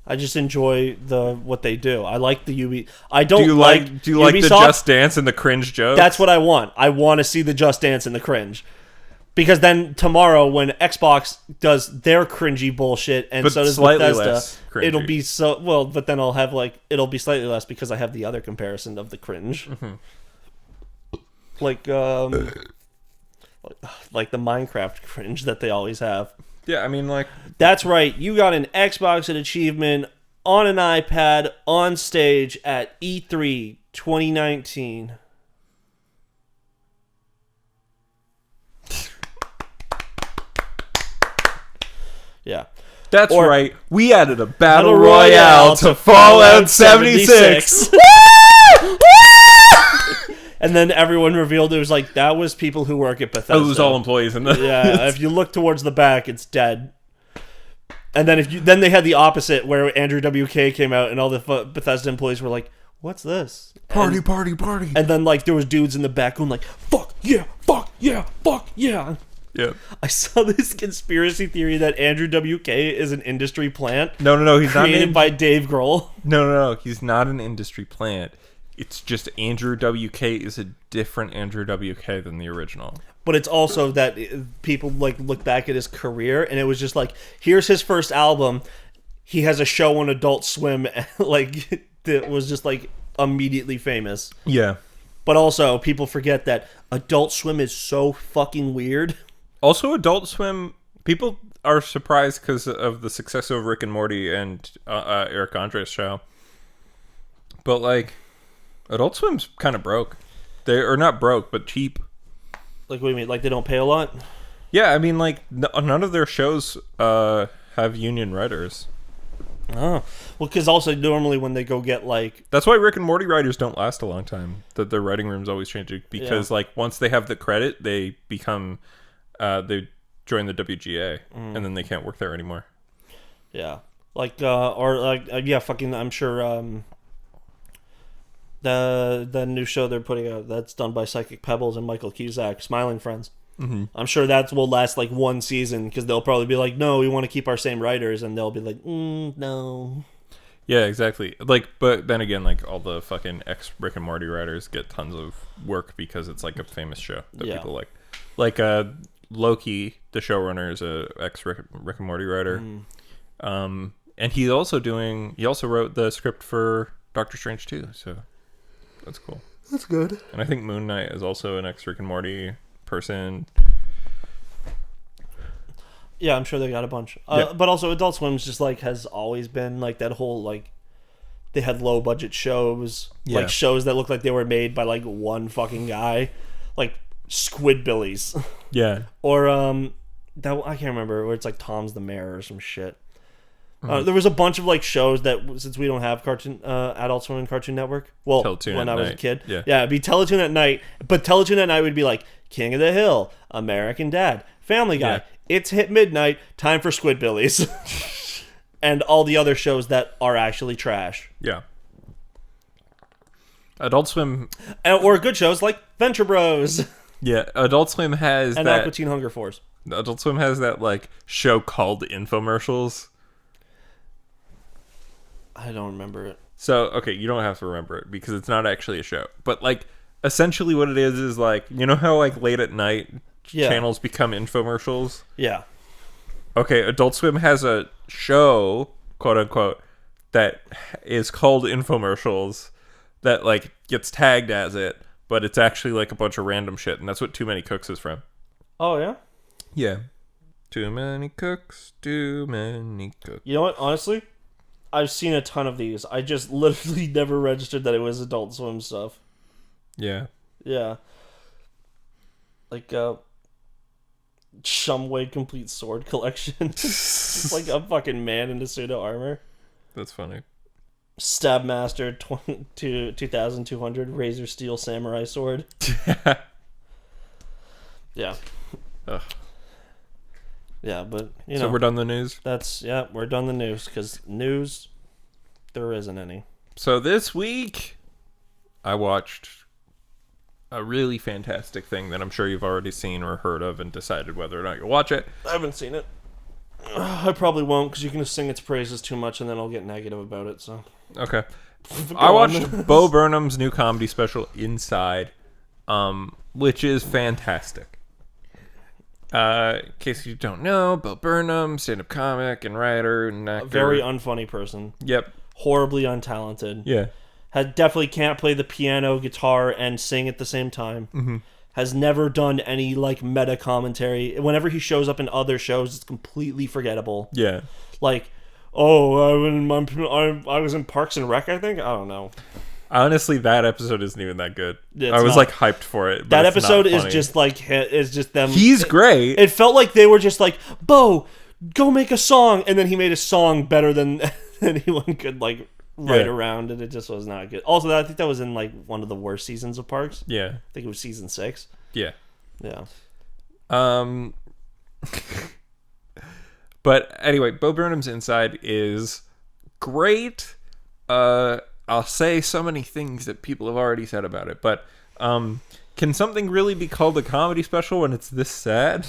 I just enjoy what they do. I like the I don't do you like the Ubisoft. Just Dance and the cringe jokes? That's what I want. I want to see the Just Dance and the cringe. Because then tomorrow, when Xbox does their cringy bullshit, and But so does slightly Bethesda, less cringy. it'll be so well. But then I'll have it'll be slightly less because I have the other comparison of the cringe, like the Minecraft cringe that they always have. Yeah, I mean, like, That's right. You got an Xbox and achievement on an iPad on stage at E3 2019. Yeah. that's Or- right. We added a battle Battle royale Royale to to Fallout 76. And then everyone revealed it was like, that was people who work at Bethesda. Oh, it was all employees in the. Yeah, if you look towards the back, it's dead. And then then they had the opposite where Andrew WK came out and all the Bethesda employees were like, "What's this?" Party, and, party, party. And then like there was dudes in the back going like, "Fuck yeah, fuck yeah, fuck yeah." Yeah. I saw this conspiracy theory that Andrew WK is an industry plant. No, he's not. Created by Dave Grohl. No, he's not an industry plant. It's just Andrew WK is a different Andrew WK than the original. But it's also that people like look back at his career and it was just like, here's his first album. He has a show on Adult Swim, like that was just like immediately famous. Yeah. But also people forget that Adult Swim is so fucking weird. Also, Adult Swim, people are surprised because of the success of Rick and Morty and Eric Andre's show. But like, Adult Swim's kind of broke. They are not broke, but cheap. Like, what do you mean? Like, they don't pay a lot? Yeah, I mean, like, none of their shows have union writers. Oh. Well, because also normally when they go get, like... That's why Rick and Morty writers don't last a long time. That their writing room's always changing. Because, like, once they have the credit, they become... they join the WGA. And then they can't work there anymore. Yeah. Like, or, like, yeah, fucking, I'm sure... The new show they're putting out that's done by Psychic Pebbles and Michael Cusack, Smiling Friends. Mm-hmm. I'm sure that will last like one season because they'll probably be like, no, we want to keep our same writers, and they'll be like, no. Yeah, exactly. Like, but then again, like all the fucking ex Rick and Morty writers get tons of work because it's like a famous show that people like. Like Loki, the showrunner, is a ex Rick and Morty writer. And he also wrote the script for Doctor Strange 2, so that's cool. That's good. And I think Moon Knight is also an ex Rick and Morty person. Yeah, I'm sure they got a bunch. But also Adult Swim's just like has always been like that whole like they had low budget shows, like shows that looked like they were made by like one fucking guy, like Squidbillies. Yeah. Or that I can't remember where it's like Tom's the Mayor or some shit. There was a bunch of like shows that since we don't have cartoon Adult Swim and Cartoon Network. Well, Teletoon when at I was a night. kid, Yeah, it'd be Teletoon at night. But Teletoon at night would be like King of the Hill, American Dad, Family Guy. Yeah. It's hit midnight. Time for Squidbillies, and all the other shows that are actually trash. Yeah. Adult Swim. Or good shows like Venture Bros. Yeah, Adult Swim has and that. Aqua Teen Hunger Force. Adult Swim has that like show called infomercials. I don't remember it. So, okay, you don't have to remember it because it's not actually a show. But like essentially what it is like, you know how like late at night channels become infomercials? Yeah. Okay, Adult Swim has a show, quote unquote, that is called infomercials that like gets tagged as it, but it's actually like a bunch of random shit, and that's what Too Many Cooks is from. Oh yeah? Yeah. Too many cooks, too many cooks. You know what? Honestly, I've seen a ton of these. I just literally never registered that it was Adult Swim stuff. Yeah. Yeah. Like, Shumway Complete Sword Collection. It's like a fucking man in a suit of armor. That's funny. Stabmaster 2200 Razor Steel Samurai Sword. Yeah. Ugh. Yeah, but, So we're done the news? we're done the news, because news, there isn't any. So this week, I watched a really fantastic thing that I'm sure you've already seen or heard of and decided whether or not you'll watch it. I haven't seen it. I probably won't because you can sing its praises too much and then I'll get negative about it. So Okay. I watched Bo Burnham's new comedy special, Inside, which is fantastic. In case you don't know, Bo Burnham, stand-up comic and writer and actor. A very unfunny person. Yep. Horribly untalented. Yeah. Definitely can't play the piano, guitar, and sing at the same time. Mm-hmm. Has never done any like meta commentary. Whenever he shows up in other shows, it's completely forgettable. Yeah. Like, I was in Parks and Rec, I think. I don't know. Honestly, that episode isn't even that good. It's I was not. like hyped for it. But That it's episode not is funny. just them. He's great. It felt like they were just like, Bo, go make a song, and then he made a song better than anyone could like write around, and it just was not good. Also, I think that was in like one of the worst seasons of Parks. Yeah. I think it was season 6. Yeah. Yeah. But anyway, Bo Burnham's Inside is great. I'll say so many things that people have already said about it, but can something really be called a comedy special when it's this sad?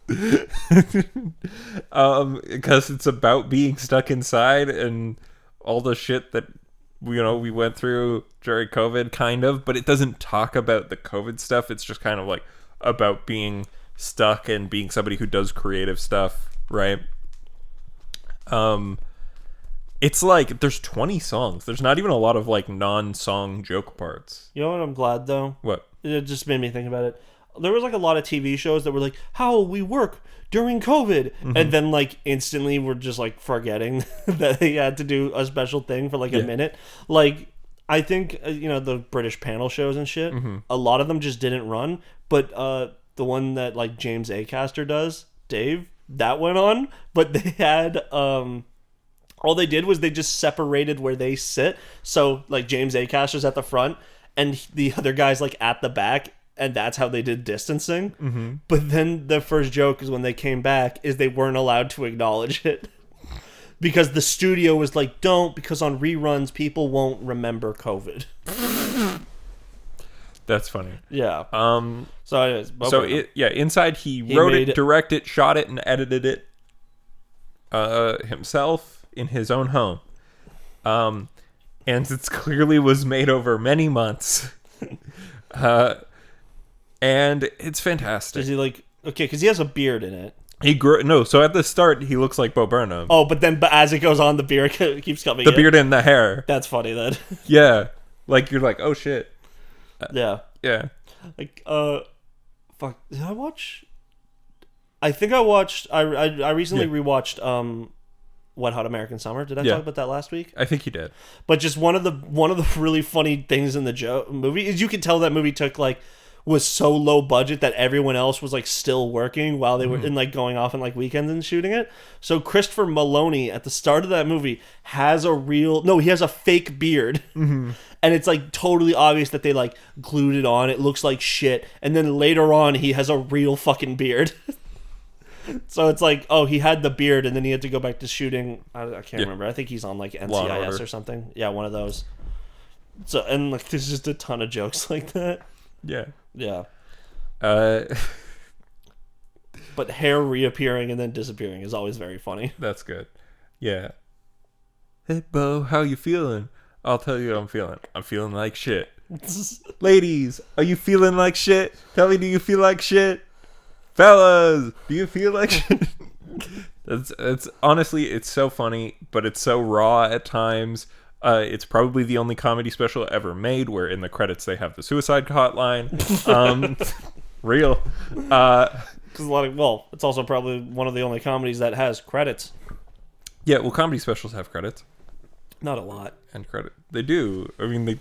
Because it's about being stuck inside and all the shit that we went through during COVID, kind of, but it doesn't talk about the COVID stuff. It's just kind of like about being stuck and being somebody who does creative stuff, right? It's like there's 20 songs. There's not even a lot of like non-song joke parts. You know what? I'm glad though. What? It just made me think about it. There was like a lot of TV shows that were like, how will we work during COVID? Mm-hmm. And then like instantly we're just like forgetting that they had to do a special thing for like a minute. Like I think, the British panel shows and shit, a lot of them just didn't run. But the one that like James Acaster does, Dave, that went on. But they had... all they did was they just separated where they sit. So like James Acaster's at the front and the other guy's like at the back. And that's how they did distancing. Mm-hmm. But then the first joke is when they came back is they weren't allowed to acknowledge it. Because the studio was like, don't, because on reruns, people won't remember COVID. That's funny. Yeah. So anyways, Inside he wrote it, directed it, shot it, and edited it himself in his own home. And it clearly was made over many months. And it's fantastic. Is he like... Okay, because he has a beard in it. So at the start, he looks like Bo Burnham. Oh, but as it goes on, the beard keeps coming in. The beard and the hair. That's funny, then. Yeah. Like, you're like, oh, shit. Yeah. Yeah. Like, fuck. Did I watch... I think I watched... I recently rewatched... Wet Hot American Summer. Did I talk about that last week? I think you did. But just one of the really funny things in the movie is you could tell that movie was so low budget that everyone else was like still working while they were in like going off on like weekends and shooting it. So Christopher Maloney at the start of that movie has he has a fake beard. Mm-hmm. And it's like totally obvious that they like glued it on. It looks like shit. And then later on he has a real fucking beard. So it's like, oh, he had the beard and then he had to go back to shooting. I can't remember. I think he's on like NCIS or something. Yeah, one of those. So, and like there's just a ton of jokes like that. Yeah. Yeah. But hair reappearing and then disappearing is always very funny. That's good. Yeah. Hey, Bo, how you feeling? I'll tell you how I'm feeling. I'm feeling like shit. Ladies, are you feeling like shit? Tell me, do you feel like shit? Fellas, do you feel like shit? It's honestly, it's so funny, but it's so raw at times. It's probably the only comedy special ever made where in the credits they have the suicide hotline. Real. Because it's also probably one of the only comedies that has credits. Yeah, well, comedy specials have credits. Not a lot. And credit. They do. I mean,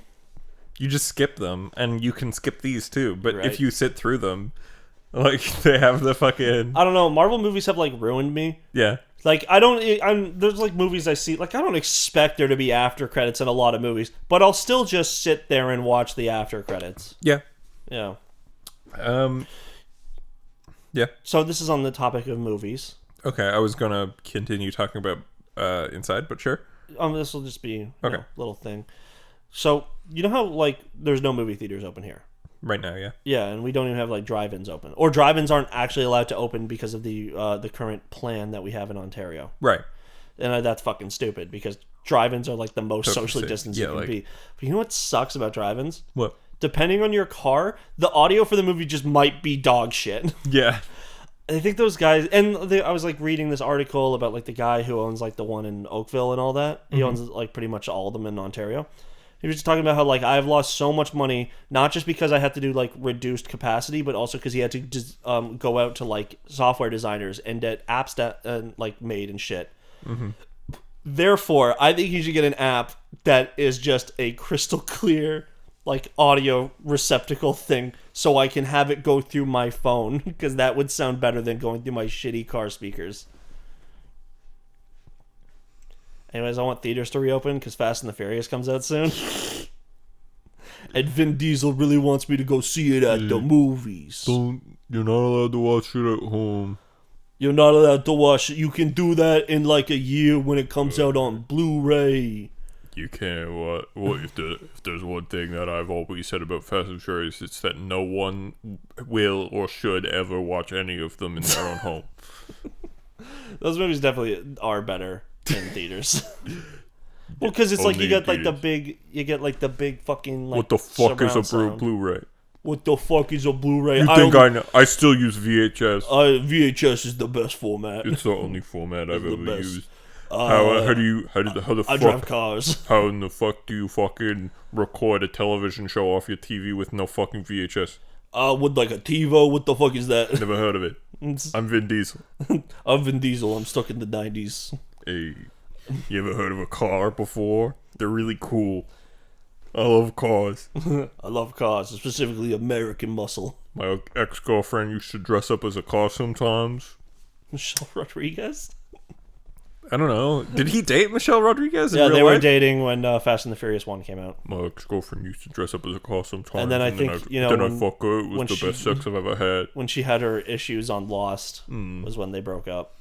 you just skip them, and you can skip these too. But if you sit through them, like, they have the fucking... I don't know. Marvel movies have, like, ruined me. Yeah. Like, there's, like, movies I see... Like, I don't expect there to be after credits in a lot of movies. But I'll still just sit there and watch the after credits. Yeah. Yeah. Yeah. So this is on the topic of movies. Okay, I was going to continue talking about Inside, but sure. this will just be a Okay. little thing. So you know how like there's no movie theaters open here. Right now, yeah. Yeah, and we don't even have like drive-ins open, or drive-ins aren't actually allowed to open because of the current plan that we have in Ontario, Right. and that's fucking stupid because drive-ins are like the most Totally socially safe. distanced Yeah, you can like- be. But you know what sucks about drive-ins? What? Depending on your car, the audio for the movie just might be dog shit. Yeah. I think those guys, I was like reading this article about like the guy who owns like the one in Oakville and all that. He owns like pretty much all of them in Ontario. He was just talking about how like I've lost so much money, not just because I had to do like reduced capacity, but also because he had to just go out to like software designers and get apps that like made and shit. Therefore, I think you should get an app that is just a crystal clear like audio receptacle thing, so I can have it go through my phone, because that would sound better than going through my shitty car speakers. Anyways, I want theaters to reopen because Fast and the Furious comes out soon. And Vin Diesel really wants me to go see it at the movies. You're not allowed to watch it at home. You're not allowed to watch it. You can do that in like a year when it comes out on Blu-ray. You can't. What if there's one thing that I've always said about Fast and Furious, it's that no one will or should ever watch any of them in their own home. Those movies definitely are better in theaters. Well, because it's like you get like the big fucking like. What the fuck is a surround sound. Blu-ray? What the fuck is a Blu-ray? You think I know? I still use VHS. VHS is the best format. It's the only format I've ever best. used. How the I drive fuck? cars. How in the fuck do you fucking record a television show off your TV with no fucking VHS? With like a TiVo. What the fuck is that? Never heard of it. I'm Vin Diesel. I'm Vin Diesel. I'm stuck in the 90s. Hey, you ever heard of a car before? They're really cool. I love cars. I love cars, specifically American muscle. My ex-girlfriend used to dress up as a car sometimes. Michelle Rodriguez? I don't know. Did he date Michelle Rodriguez in Yeah, real they life? were dating when Fast and the Furious 1 came out. My ex-girlfriend used to dress up as a car sometimes. And then I think, then I fuck her. It was the she- best sex I've ever had. When she had her issues on Lost was when they broke up.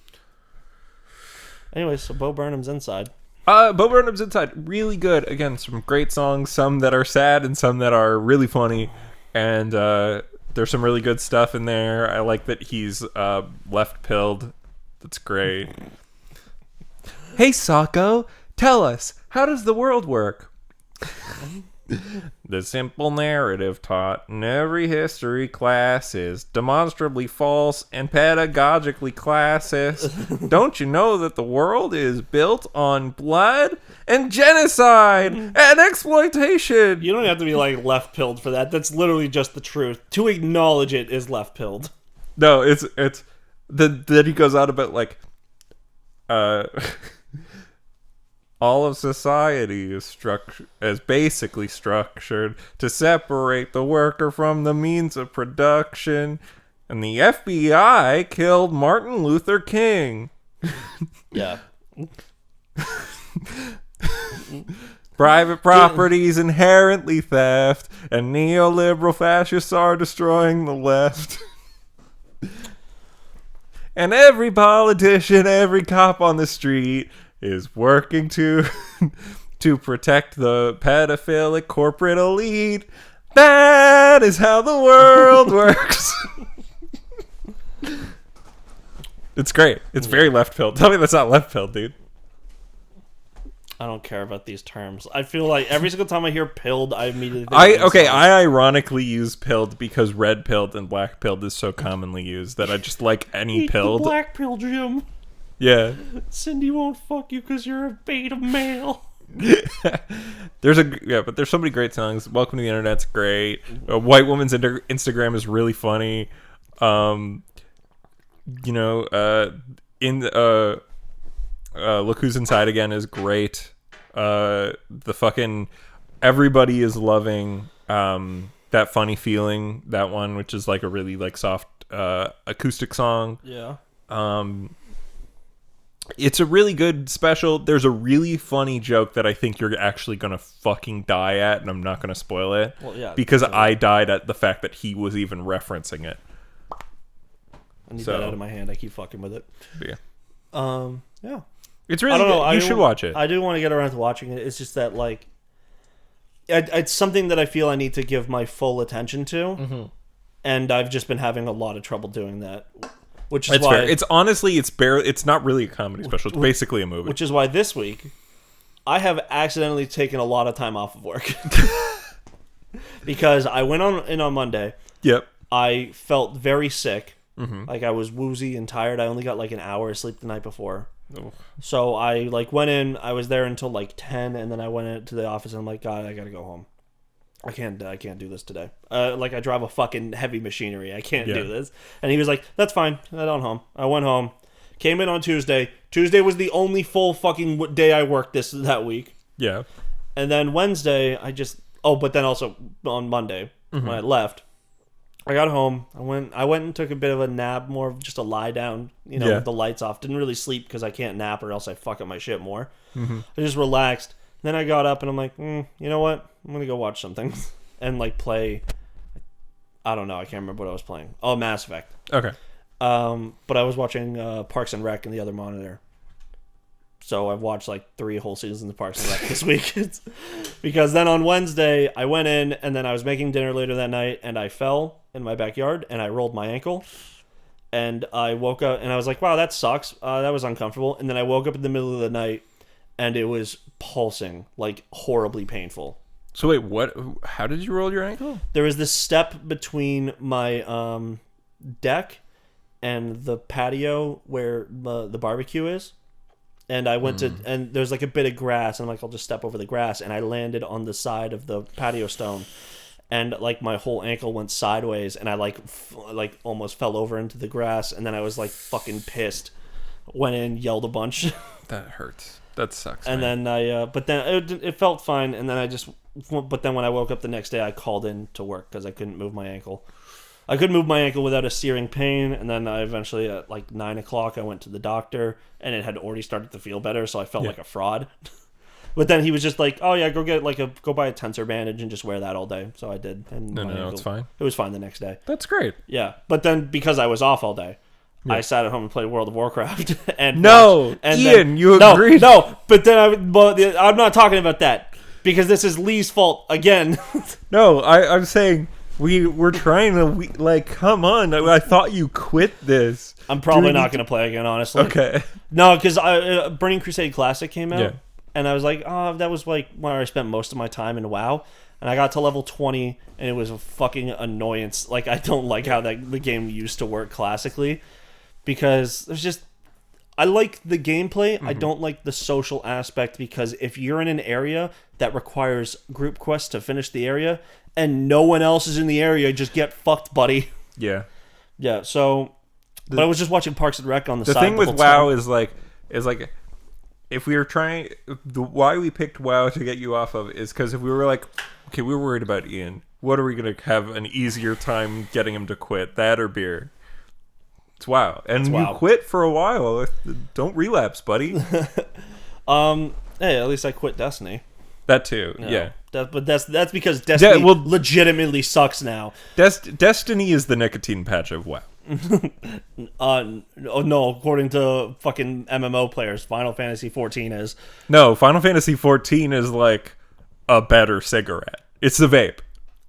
Anyway, so Bo Burnham's inside. Bo Burnham's Inside, really good. Again, some great songs, some that are sad and some that are really funny. And there's some really good stuff in there. I like that he's left-pilled. That's great. Hey, Socko, tell us, how does the world work? The simple narrative taught in every history class is demonstrably false and pedagogically classist. Don't you know that the world is built on blood and genocide and exploitation? You don't have to be like left-pilled for that. That's literally just the truth. To acknowledge it is left-pilled. No, it's then he goes on about like all of society is basically structured to separate the worker from the means of production, and the FBI killed Martin Luther King. Yeah. Private property is inherently theft, and neoliberal fascists are destroying the left. And every politician, every cop on the street is working to protect the pedophilic corporate elite. That is how the world works. It's great. It's very left-pilled. Tell me that's not left-pilled, dude. I don't care about these terms. I feel like every single time I hear pilled, I immediately think I ironically use pilled because red pilled and black pilled is so commonly used that I just like any Eat pilled. the black pill, Jim. Yeah. Cindy won't fuck you because you're a beta male. But there's so many great songs. Welcome to the Internet's great. White Woman's Instagram is really funny. Look Who's Inside Again is great. The fucking Everybody is Loving That Funny Feeling, that one, which is like a really like soft acoustic song. Yeah. It's a really good special. There's a really funny joke that I think you're actually gonna fucking die at, and I'm not gonna spoil it. Well, yeah, because I died at the fact that he was even referencing it. I need that out of my hand. I keep fucking with it. But yeah. Yeah. It's really I don't know. good. You should watch it. I do want to get around to watching it. It's just that, like, it's something that I feel I need to give my full attention to. Mm-hmm. And I've just been having a lot of trouble doing that. Which is why... fair. It's honestly, it's not really a comedy special. It's basically a movie. Which is why this week, I have accidentally taken a lot of time off of work. Because I went on Monday. Yep. I felt very sick. Mm-hmm. Like, I was woozy and tired. I only got like an hour of sleep the night before. Oh. So I like went in. I was there until like 10, and then I went into the office and I'm like, God, I gotta go home. I can't do this today. Like, I drive a fucking heavy machinery. I can't do this. And he was like, that's fine. Head on home. I went home. Came in on Tuesday. Tuesday was the only full fucking day I worked that week. Yeah. And then Wednesday, but then also on Monday, when I left, I got home. I went and took a bit of a nap, more of just a lie down, with the lights off. Didn't really sleep because I can't nap or else I fuck up my shit more. Mm-hmm. I just relaxed. Then I got up and I'm like, you know what? I'm going to go watch something and like play. I don't know. I can't remember what I was playing. Oh, Mass Effect. Okay. But I was watching Parks and Rec in the other monitor. So I've watched like 3 whole seasons of Parks and Rec this week. Because then on Wednesday, I went in and then I was making dinner later that night and I fell in my backyard and I rolled my ankle. And I woke up and I was like, wow, that sucks. That was uncomfortable. And then I woke up in the middle of the night and it was pulsing, like horribly painful. So wait, what? How did you roll your ankle? There was this step between my deck and the patio where the barbecue is. And I went to, and there's like a bit of grass, and I'm like, I'll just step over the grass. And I landed on the side of the patio stone. And like my whole ankle went sideways, and I like almost fell over into the grass. And then I was like fucking pissed. Went in, yelled a bunch. That hurts. That sucks. And then but then it felt fine. And then but then when I woke up the next day, I called in to work because I couldn't move my ankle. I couldn't move my ankle without a searing pain. And then I eventually, at like 9 o'clock, I went to the doctor and it had already started to feel better. So I felt like a fraud. But then he was just like, oh yeah, go buy a tensor bandage and just wear that all day. So I did. And no, it's fine. It was fine the next day. That's great. Yeah. But then because I was off all day, I sat at home and played World of Warcraft. And Ian, you agreed. No, but then I'm not talking about that because this is Lee's fault again. No, I'm saying we're trying to come on. I thought you quit this. I'm probably not going to play again, honestly. Okay. No, because Burning Crusade Classic came out, and I was like, oh, that was like where I spent most of my time in WoW. And I got to level 20, and it was a fucking annoyance. Like, I don't like how the game used to work classically. Because there's just... I like the gameplay. Mm-hmm. I don't like the social aspect because if you're in an area that requires group quests to finish the area and no one else is in the area, just get fucked, buddy. Yeah. Yeah, so... But I was just watching Parks and Rec on the side. The thing with WoW is like... If we were trying... Why we picked WoW to get you off of is because if we were like... Okay, we were worried about Ian. What are we going to have an easier time getting him to quit? That or beer? It's WoW. And you quit for a while. Don't relapse, buddy. Hey, at least I quit Destiny. That too, yeah. But that's because Destiny legitimately sucks now. Destiny is the nicotine patch of WoW. No, according to fucking MMO players, Final Fantasy 14 is. No, Final Fantasy 14 is like a better cigarette. It's the vape.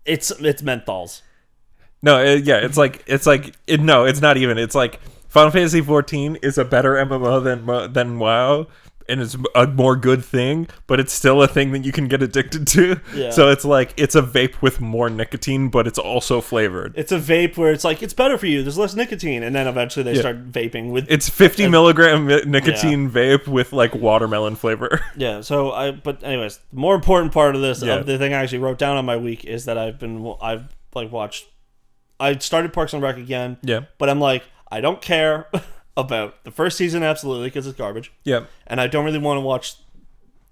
It's menthols. No, no, it's not even. It's like Final Fantasy 14 is a better MMO than WoW, and it's a more good thing, but it's still a thing that you can get addicted to. Yeah. So it's like it's a vape with more nicotine, but it's also flavored. It's a vape where it's like it's better for you. There's less nicotine, and then eventually they start vaping with. It's 50 milligram nicotine vape with like watermelon flavor. Yeah. So but anyways, the more important part of this, of the thing I actually wrote down on my week is that I've watched. I started Parks and Rec again. Yeah. But I'm like, I don't care about the first season absolutely because it's garbage. Yeah. And I don't really want to watch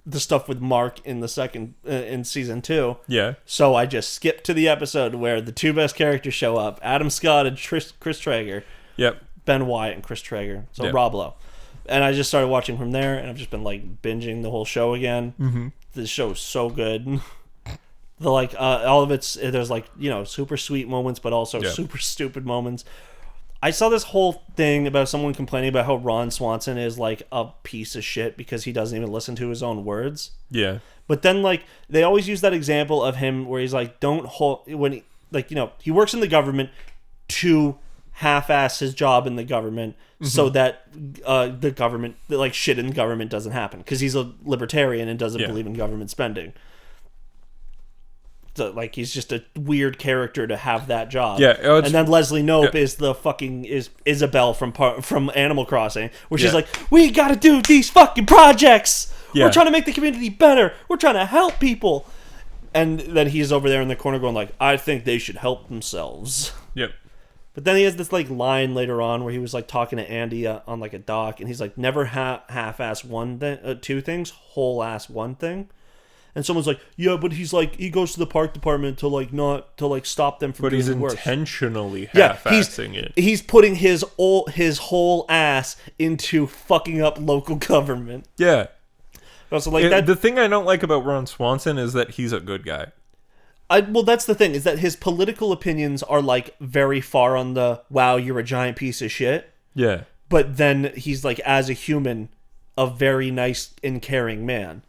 the stuff with Mark in the second in season 2. Yeah. So I just skipped to the episode where the 2 best characters show up: Adam Scott and Chris Traeger. Yep. Ben Wyatt and Chris Traeger. So Rob Lowe. And I just started watching from there, and I've just been like binging the whole show again. Mm-hmm. This show is so good. All of it's, there's like, super sweet moments, but also super stupid moments. I saw this whole thing about someone complaining about how Ron Swanson is like a piece of shit because he doesn't even listen to his own words. Yeah. But then like they always use that example of him where he's like, don't hold when he, like, you know, he works in the government to half-ass his job in the government so that the government, like shit in government doesn't happen because he's a libertarian and doesn't believe in government spending. So, like, he's just a weird character to have that job. Yeah, and then Leslie Knope is the fucking Isabel from Animal Crossing, where she's like, we gotta do these fucking projects. Yeah. We're trying to make the community better. We're trying to help people. And then he's over there in the corner going like, I think they should help themselves. Yep. But then he has this like line later on where he was like talking to Andy on like a dock, and he's like, never half-ass two things, whole-ass one thing. And someone's like, yeah, but he's like, he goes to the park department to like not to like stop them from doing work. But he's intentionally half-assing it. He's putting his whole ass into fucking up local government. Yeah. So like that. The thing I don't like about Ron Swanson is that he's a good guy. Well, that's the thing, is that his political opinions are like very far on the wow, you're a giant piece of shit. Yeah. But then he's like, as a human, a very nice and caring man.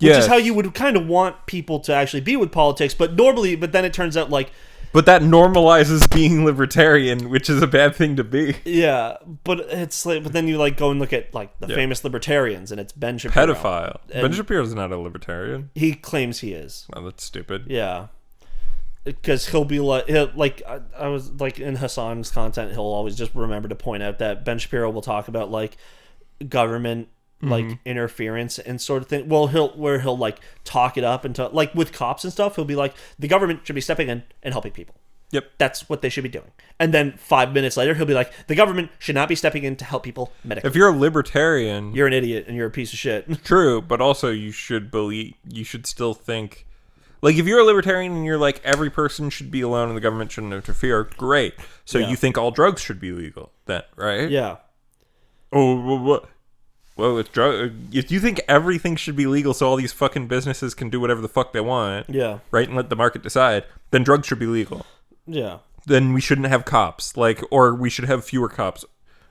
Which is how you would kind of want people to actually be with politics, but then it turns out like... But that normalizes being libertarian, which is a bad thing to be. Yeah, but it's like, but then you like go and look at like the famous libertarians, and it's Ben Shapiro. Pedophile. Ben Shapiro's not a libertarian. He claims he is. Oh, that's stupid. Yeah. Because he'll be like, I was like in Hassan's content, he'll always just remember to point out that Ben Shapiro will talk about like government like interference and sort of thing. Well, he'll like talk it up and like with cops and stuff, he'll be like, the government should be stepping in and helping people. Yep. That's what they should be doing. And then 5 minutes later, he'll be like, the government should not be stepping in to help people medically. If you're a libertarian, you're an idiot and you're a piece of shit. True, but also you should still think, like, if you're a libertarian and you're like, every person should be alone and the government shouldn't interfere, great. So you think all drugs should be legal then, right? Yeah. Oh, what? Well, if you think everything should be legal so all these fucking businesses can do whatever the fuck they want, right, and let the market decide, then drugs should be legal. Yeah. Then we shouldn't have cops, or we should have fewer cops.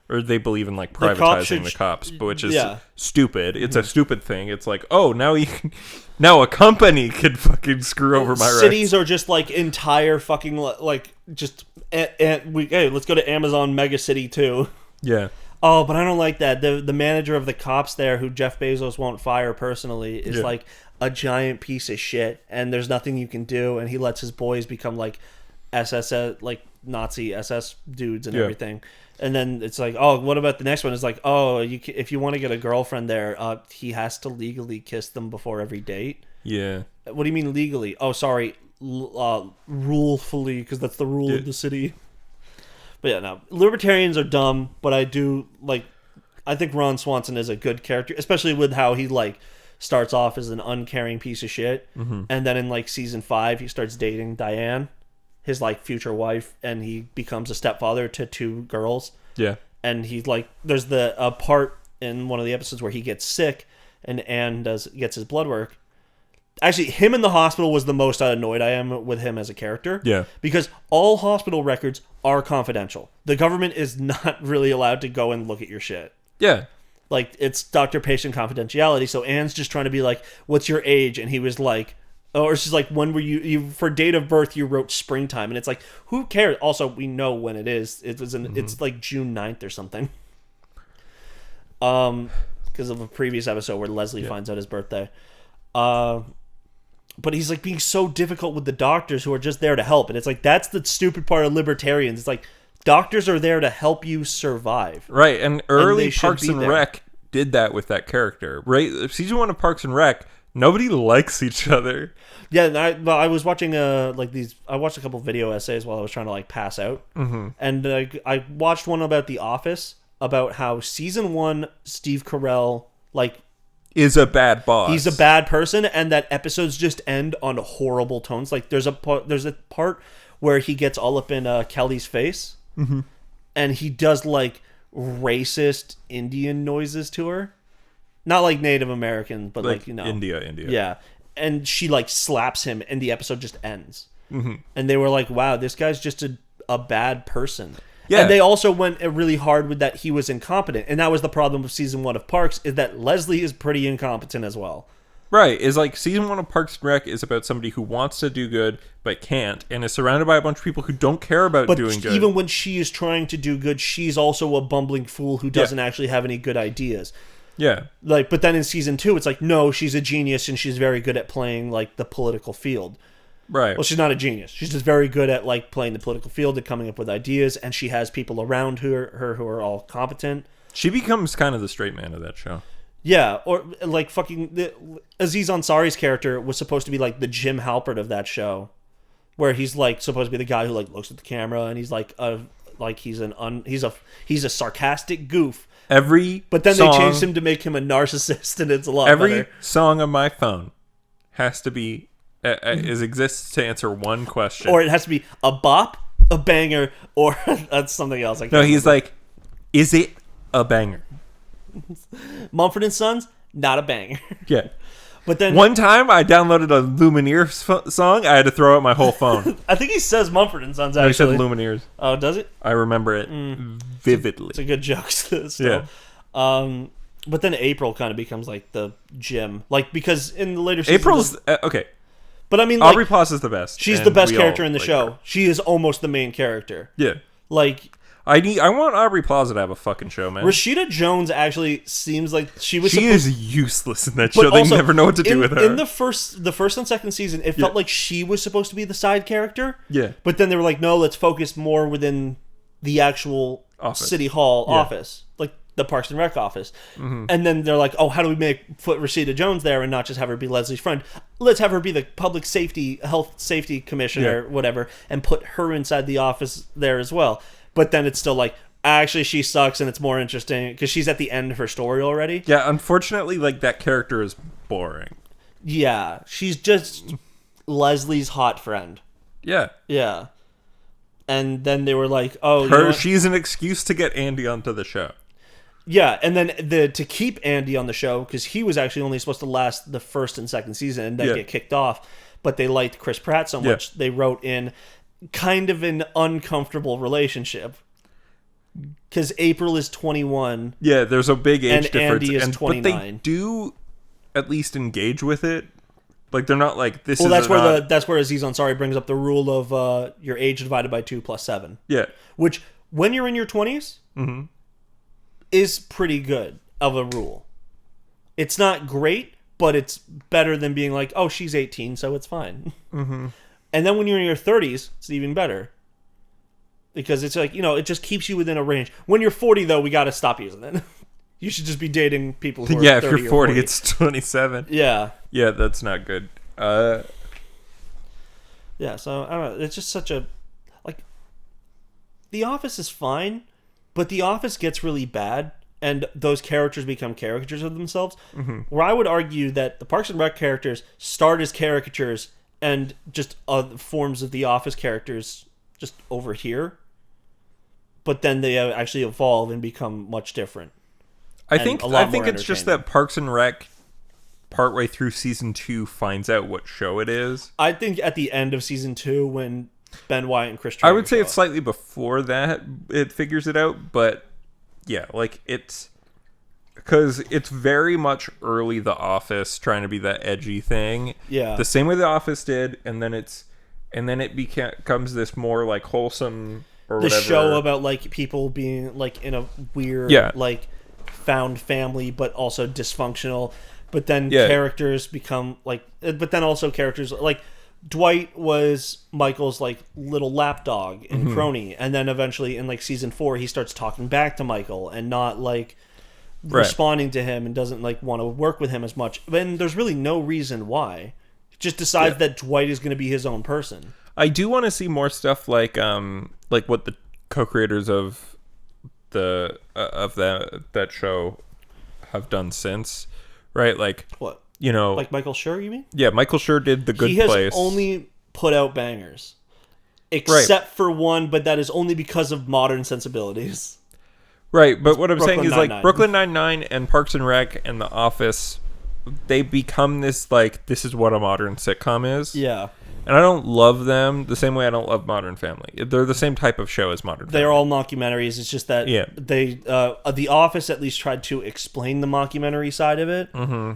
Or they believe in like privatizing the cops, but which is stupid. It's a stupid thing. It's like, oh, now a company could fucking screw over my rights. Cities are just like entire fucking like just hey, let's go to Amazon Mega City too. Yeah. Oh, but I don't like that. The manager of the cops there, who Jeff Bezos won't fire personally, is like a giant piece of shit, and there's nothing you can do, and he lets his boys become like SS, like Nazi SS dudes and everything. And then it's like, oh, what about the next one? It's like, oh, if you want to get a girlfriend there, he has to legally kiss them before every date. Yeah. What do you mean legally? Oh, sorry, rulefully, because that's the rule of the city. But yeah, no, libertarians are dumb, but I think Ron Swanson is a good character, especially with how he like starts off as an uncaring piece of shit, and then in like season 5 he starts dating Diane, his like future wife, and he becomes a stepfather to 2 girls. Yeah, and he's like, there's a part in one of the episodes where he gets sick, and Anne gets his blood work. Actually, him in the hospital was the most annoyed I am with him as a character. Yeah. Because all hospital records are confidential. The government is not really allowed to go and look at your shit. Yeah. Like, it's doctor-patient confidentiality, so Anne's just trying to be like, what's your age? And he was like, or she's like, when were you for date of birth, you wrote springtime. And it's like, who cares? Also, we know when it is. It's like June 9th or something. Because of a previous episode where Leslie finds out his birthday. But he's like being so difficult with the doctors who are just there to help. And it's like, that's the stupid part of libertarians. It's like, doctors are there to help you survive. Right. And early Parks and Rec did that with that character. Right. Season 1 of Parks and Rec, nobody likes each other. Yeah. And I was watching I watched a couple video essays while I was trying to like pass out. Mm-hmm. And I watched one about The Office, about how season 1, Steve Carell, like, is a bad boss. He's a bad person, and that episodes just end on horrible tones. Like there's a part where he gets all up in Kelly's face, and he does like racist Indian noises to her, not like Native American, but like India. Yeah, and she like slaps him, and the episode just ends. And they were like, "Wow, this guy's just a bad person." Yeah. And they also went really hard with that he was incompetent. And that was the problem with season 1 of Parks, is that Leslie is pretty incompetent as well. Right, is like season 1 of Parks and Rec is about somebody who wants to do good but can't, and is surrounded by a bunch of people who don't care about doing good. But even when she is trying to do good, she's also a bumbling fool who doesn't actually have any good ideas. Yeah. Like, but then in season 2, it's like, no, she's a genius and she's very good at playing like the political field. Right. Well, she's not a genius. She's just very good at like playing the political field and coming up with ideas, and she has people around her who are all competent. She becomes kind of the straight man of that show. Yeah, or like Aziz Ansari's character was supposed to be like the Jim Halpert of that show, where he's like supposed to be the guy who like looks at the camera and he's like he's a sarcastic goof. But then they changed him to make him a narcissist, and it's a lot better. Every song on my phone has to be exists to answer one question, or it has to be a bop, a banger, or that's something else. No, he's like, is it a banger? Mumford and Sons, not a banger. Yeah. But then one time I downloaded a Lumineers song, I had to throw out my whole phone. I think he says Mumford and Sons, actually. He said Lumineers. Oh, does it? I remember it vividly. It's a good joke still. Yeah. But then April kind of becomes like the Jim, like, because in the later seasons, April's okay. But I mean, like, Aubrey Plaza is the best. She's the best character in the show. Her. She is almost the main character. Yeah. Like, I want Aubrey Plaza to have a fucking show, man. Rashida Jones actually seems like she is useless in that show. They never know what to do with her. In the first and second season, it felt like she was supposed to be the side character. Yeah. But then they were like, no, let's focus more within the actual City Hall office, like the Parks and Rec office. Mm-hmm. And then they're like, oh, how do we put Rashida Jones there and not just have her be Leslie's friend? Let's have her be the health safety commissioner, whatever, and put her inside the office there as well. But then it's still like, actually, she sucks, and it's more interesting because she's at the end of her story already. Yeah, unfortunately, like, that character is boring. Yeah, she's just Leslie's hot friend. Yeah. Yeah. And then they were like, oh, she's an excuse to get Andy onto the show. Yeah, and then to keep Andy on the show, because he was actually only supposed to last the first and second season and then get kicked off, but they liked Chris Pratt so much, they wrote in kind of an uncomfortable relationship. Because April is 21. Yeah, there's a big age and difference. Andy is 29. But they do at least engage with it. Like, they're not like, this is that's where Aziz Ansari brings up the rule of your age divided by 2 plus 7. Yeah. Which, when you're in your 20s, is pretty good of a rule. It's not great, but it's better than being like, oh, she's 18, so it's fine. Mm-hmm. And then when you're in your 30s, it's even better. Because it's like, it just keeps you within a range. When you're 40, though, we got to stop using it. You should just be dating people who are 30 if you're 40, or 40, it's 27. Yeah. Yeah, that's not good. Yeah, so, I don't know. It's just such a... Like, The Office is fine, but The Office gets really bad, and those characters become caricatures of themselves. Mm-hmm. Where I would argue that the Parks and Rec characters start as caricatures, and just forms of The Office characters just over here. But then they actually evolve and become much different. I think it's just that Parks and Rec, partway through season 2, finds out what show it is. I think at the end of season 2, when Ben Wyatt and Chris Traeger I would say it's slightly before that it figures it out, but yeah, like it's because it's very much early The Office trying to be that edgy thing. Yeah, the same way The Office did, and then it becomes this more like wholesome. The show about like people being like in a weird like found family but also dysfunctional, but then characters become like, but then also characters like Dwight was Michael's like little lapdog and crony, and then eventually in like season 4 he starts talking back to Michael and not like responding to him and doesn't like want to work with him as much. And there's really no reason why. He just decides that Dwight is going to be his own person. I do want to see more stuff like what the co-creators of that show have done since, right? Like what? Like Michael Schur, you mean? Yeah, Michael Schur did The Good Place. He has only put out bangers, except for one, but that is only because of modern sensibilities. Right, but what I'm saying is Nine-Nine. like Brooklyn Nine-Nine and Parks and Rec and The Office, they become this like, this is what a modern sitcom is. Yeah. And I don't love them the same way I don't love Modern Family. They're the same type of show as Modern Family. They're all mockumentaries. It's just that they, The Office at least tried to explain the mockumentary side of it,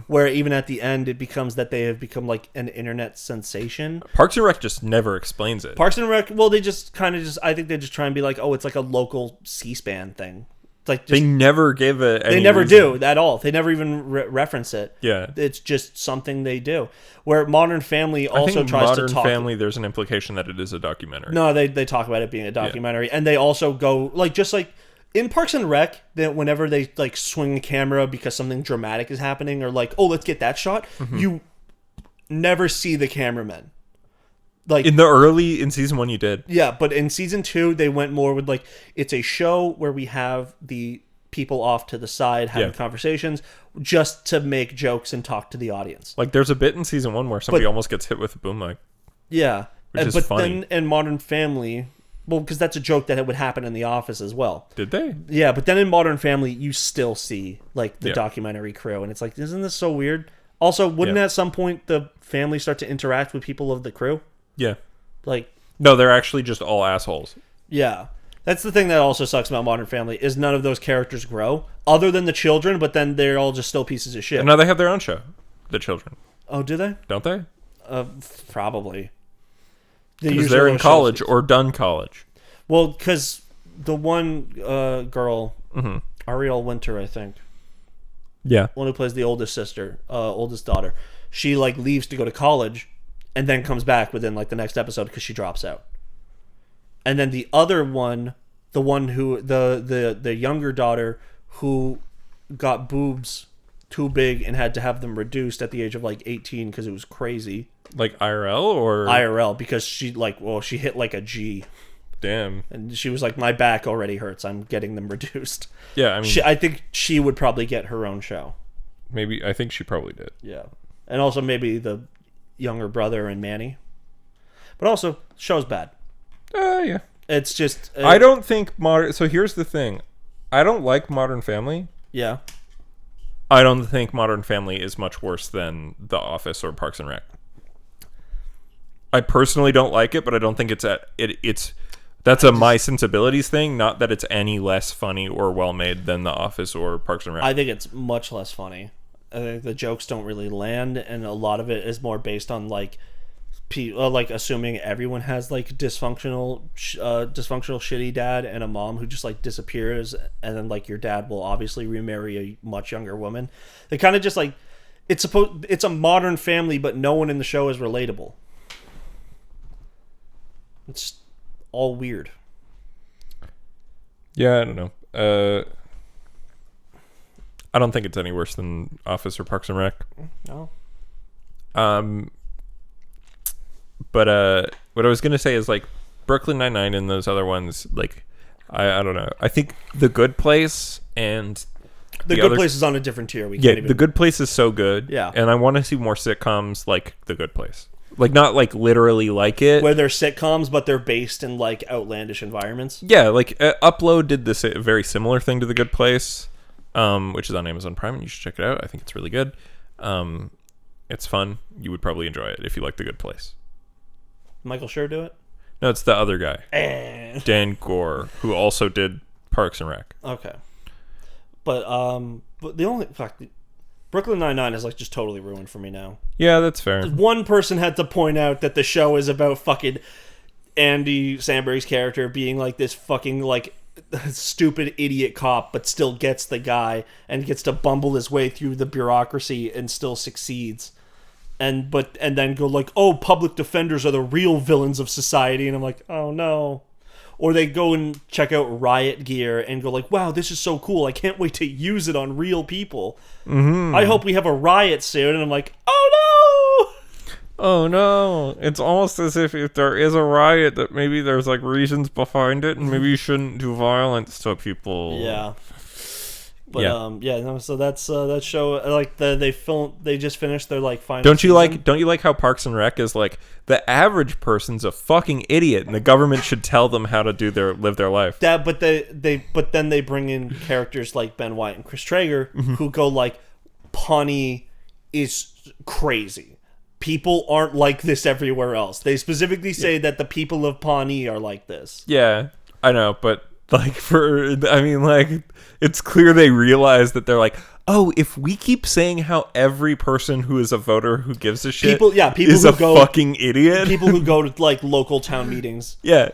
where even at the end it becomes that they have become like an internet sensation. Parks and Rec just never explains it. Parks and Rec, well, they just kind of I think they just try and be like, oh, it's like a local C-SPAN thing. Like they never give it. They never do at all. They never even reference it. Yeah, it's just something they do. Where Modern Family also tries to talk. Modern Family, there's an implication that it is a documentary. No, they talk about it being a documentary, and they also go just like in Parks and Rec. That whenever they like swing the camera because something dramatic is happening, or like, oh, let's get that shot. You never see the cameramen. Like in season 1 you did. Yeah, but in season 2 they went more with like, it's a show where we have the people off to the side having conversations just to make jokes and talk to the audience. Like there's a bit in season 1 where somebody almost gets hit with a boom mic. Yeah. Which is funny. Then in Modern Family, well, because that's a joke that would happen in The Office as well. Did they? Yeah, but then in Modern Family you still see like the documentary crew, and it's like, isn't this so weird? Also, wouldn't at some point the family start to interact with people of the crew? Yeah. Like, no, they're actually just all assholes. Yeah. That's the thing that also sucks about Modern Family, is none of those characters grow, other than the children, but then they're all just still pieces of shit. And now they have their own show, the children. Oh, do they? Don't they? Probably. Because they're in college or done college. Well, because the one girl, Ariel Winter, I think. Yeah. One who plays the oldest sister, oldest daughter. She like leaves to go to college, and then comes back within like the next episode because she drops out. And then the other one, the one who the younger daughter who got boobs too big and had to have them reduced at the age of like 18 because it was crazy. Like IRL or IRL, because she she hit like a G. Damn. And she was like, my back already hurts. I'm getting them reduced. Yeah, I mean, I think she would probably get her own show. Maybe I think she probably did. Yeah, and also maybe the younger brother and Manny. But also, show's bad. Yeah. It's just... I don't think So here's the thing. I don't like Modern Family. Yeah. I don't think Modern Family is much worse than The Office or Parks and Rec. I personally don't like it, but I don't think that's a my sensibilities thing, not that it's any less funny or well-made than The Office or Parks and Rec. I think it's much less funny. I think the jokes don't really land, and a lot of it is more based on like assuming everyone has like dysfunctional shitty dad and a mom who just like disappears, and then like your dad will obviously remarry a much younger woman. They kind of just like it's a Modern Family, but no one in the show is relatable. It's all weird. Yeah, I don't know. I don't think it's any worse than Office or Parks and Rec. No. But what I was gonna say is like Brooklyn Nine-Nine and those other ones, like I don't know. I think The Good Place and The Good Place is on a different tier. The Good Place is so good. Yeah. And I want to see more sitcoms like The Good Place. Like not like literally like it. Where they're sitcoms, but they're based in like outlandish environments. Yeah, like Upload did this very similar thing to The Good Place. Which is on Amazon Prime, and you should check it out. I think it's really good. It's fun. You would probably enjoy it if you like The Good Place. Michael Schur do it? No, it's the other guy. Dan Gore, who also did Parks and Rec. Okay. But the only fact, Brooklyn Nine-Nine is like just totally ruined for me now. Yeah, that's fair. One person had to point out that the show is about fucking Andy Samberg's character being like this fucking like stupid idiot cop, but still gets the guy and gets to bumble his way through the bureaucracy and still succeeds. And then go like, oh, public defenders are the real villains of society, and I'm like, oh no. Or they go and check out Riot Gear and go like, wow, this is so cool, I can't wait to use it on real people. I hope we have a riot soon. And I'm like, oh no, it's almost as if there is a riot that maybe there's like reasons behind it, and maybe you shouldn't do violence to people. Yeah. But so that's that show. Like they just finished their like final. Don't you like how Parks and Rec is like the average person's a fucking idiot, and the government should tell them how to live their life. But then they bring in characters like Ben White and Chris Traeger who go like, Pawnee is crazy, people aren't like this everywhere else. They specifically say that the people of Pawnee are like this. Yeah, I know, but like it's clear they realize that they're like, oh, if we keep saying how every person who is a voter who gives a shit people is who a fucking idiot. People who go to like local town meetings. Yeah.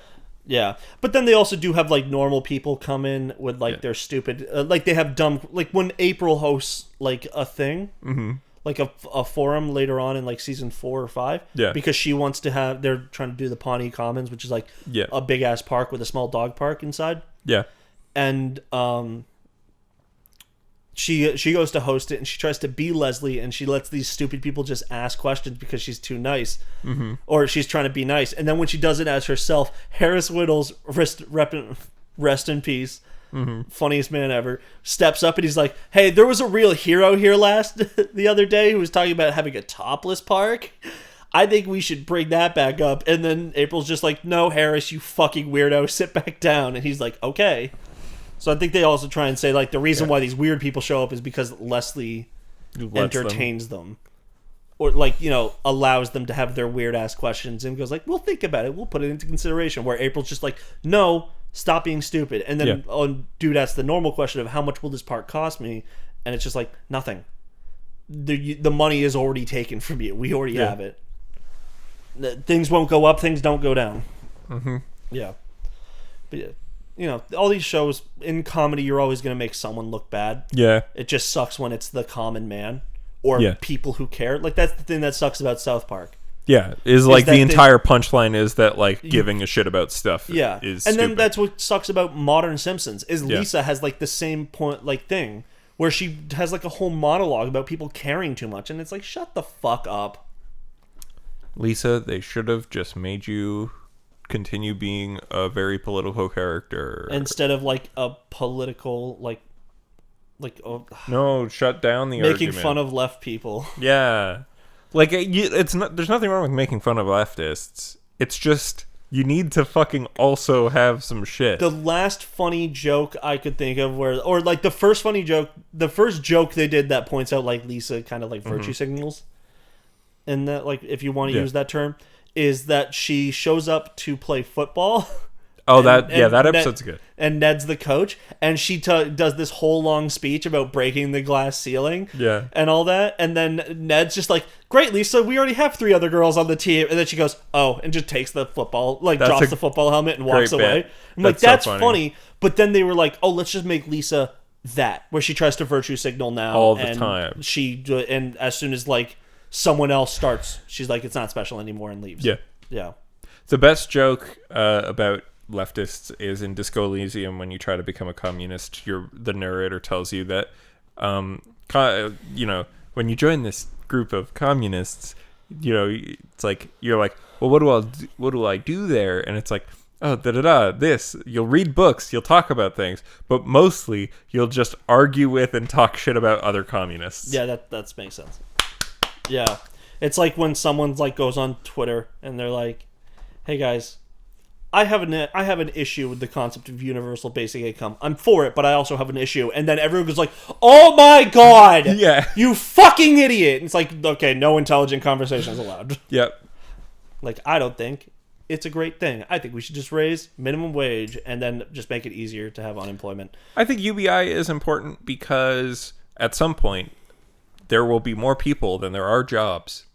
Yeah. But then they also do have like normal people come in with like their stupid like they have dumb like when April hosts like a thing. Mm-hmm. Like a forum later on in like season 4 or 5. Yeah. Because she wants to have they're trying to do the Pawnee Commons, which is like a big ass park with a small dog park inside. Yeah. And she goes to host it and she tries to be Leslie and she lets these stupid people just ask questions because she's too nice. Mm-hmm. Or she's trying to be nice. And then when she does it as herself, Harris Whittles, rest in peace, funniest man ever, steps up and he's like, hey, there was a real hero here the other day who was talking about having a topless park. I think we should bring that back up. And then April's just like, no, Harris, you fucking weirdo, sit back down. And he's like, okay. So I think they also try and say, like, the reason why these weird people show up is because Leslie entertains them. Or, like, you know, allows them to have their weird-ass questions and goes, like, we'll think about it. We'll put it into consideration. Where April's just like, no, stop being stupid. And then, dude asks the normal question of how much will this park cost me? And it's just like, nothing. The money is already taken from you. We already have it. Things won't go up. Things don't go down. Mm-hmm. Yeah. But yeah. You know, all these shows in comedy, you're always going to make someone look bad. Yeah. It just sucks when it's the common man or people who care. Like, that's the thing that sucks about South Park. Yeah. Is like the entire punchline is that, like, giving a shit about stuff is and stupid. then that's what sucks about modern Simpsons is Lisa has, like, the same point, like, thing where she has, like, a whole monologue about people caring too much. And it's like, shut the fuck up. Lisa, they should have just made you continue being a very political character instead of like a political no, shut down the making argument. fun of left people. Yeah, like it's not. There's nothing wrong with making fun of leftists. It's just you need to fucking also have some shit. The last funny joke I could think of the first joke they did that points out like Lisa kind of like virtue signals, and that like if you want to use that term. Is that she shows up to play football. Oh, that episode's good. And Ned's the coach, and she does this whole long speech about breaking the glass ceiling, and all that. And then Ned's just like, "Great, Lisa, we already have 3 other girls on the team." And then she goes, "Oh," and just takes the football, drops the football helmet and walks away. I'm like, "That's so funny." But then they were like, "Oh, let's just make Lisa that," where she tries to virtue signal now all the time. And as soon as like. Someone else starts. She's like, it's not special anymore, and leaves. Yeah. The best joke about leftists is in Disco Elysium when you try to become a communist. The narrator tells you that, you know, when you join this group of communists, you know, it's like you're like, well, what do I do there? And it's like, oh, this. You'll read books, you'll talk about things, but mostly you'll just argue with and talk shit about other communists. Yeah, that makes sense. Yeah, it's like when someone's like goes on Twitter and they're like, "Hey guys, I have an issue with the concept of universal basic income. I'm for it, but I also have an issue." And then everyone goes like, "Oh my god, you fucking idiot!" And it's like, okay, no intelligent conversations allowed. Yep. Like, I don't think it's a great thing. I think we should just raise minimum wage and then just make it easier to have unemployment. I think UBI is important because at some point. There will be more people than there are jobs.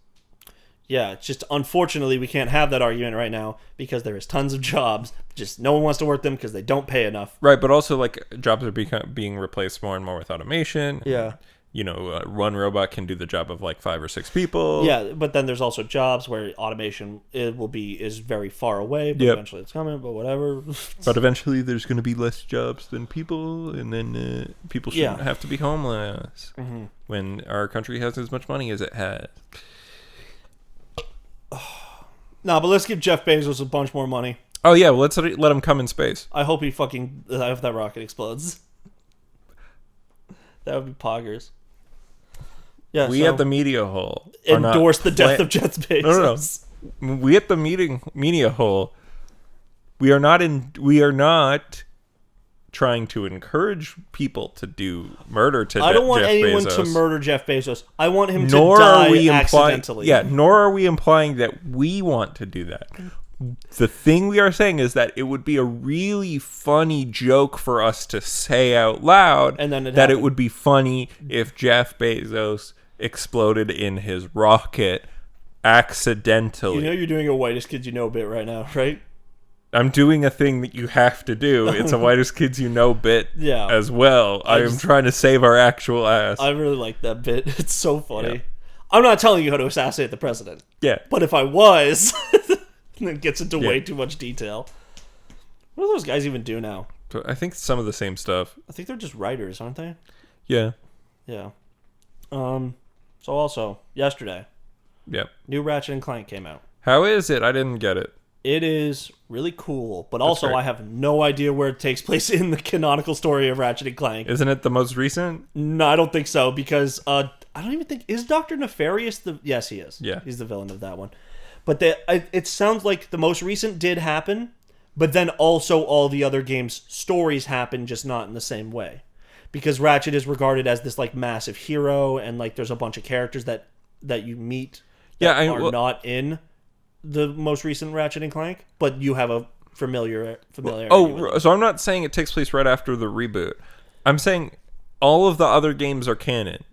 Yeah, it's just unfortunately we can't have that argument right now because there is tons of jobs. Just no one wants to work them because they don't pay enough. Right, but also like jobs are being replaced more and more with automation. Yeah. You know, one robot can do the job of like 5 or 6 people. Yeah, but then there's also jobs where automation is very far away, but eventually it's coming, but whatever. But eventually there's going to be less jobs than people, and then people shouldn't have to be homeless when our country has as much money as it has. Nah, but let's give Jeff Bezos a bunch more money. Oh yeah, well, let's let him come in space. I hope that rocket explodes. That would be poggers. Yeah, we at the media hole endorse the death of Jeff Bezos. No. We at the media hole. We are not trying to encourage people to do murder to I don't want Jeff anyone Bezos. to murder Jeff Bezos. I want him to Nor die are we accidentally. nor are we implying that we want to do that. The thing we are saying is that it would be a really funny joke for us to say out loud, And then that happened. it would be funny if Jeff Bezos exploded in his rocket accidentally. You know you're doing a whitest kids you know bit right now, right? I'm doing a thing that you have to do. It's a whitest kids you know bit Yeah. as well. I am trying to save our actual ass. I really like that bit. It's so funny. Yeah. I'm not telling you how to assassinate the president. Yeah. But if I was, it gets into Yeah. way too much detail. What do those guys even do now? So I think some of the same stuff. I think they're just writers, aren't they? Yeah. Yeah. So also, yesterday, Yep. new Ratchet and Clank came out. How is it? I didn't get it. It is really cool, but also great. I have no idea where it takes place in the canonical story of Ratchet and Clank. Isn't it the most recent? No, I don't think so, because I don't even think... Is Dr. Nefarious the... Yes, he is. Yeah. He's the villain of that one. But it sounds like the most recent did happen, but then also all the other games' stories happen, just not in the same way. Because Ratchet is regarded as this like massive hero, and like there's a bunch of characters that you meet that are not in the most recent Ratchet and Clank, but you have a familiarity with them. So I'm not saying it takes place right after the reboot. I'm saying all of the other games are canon.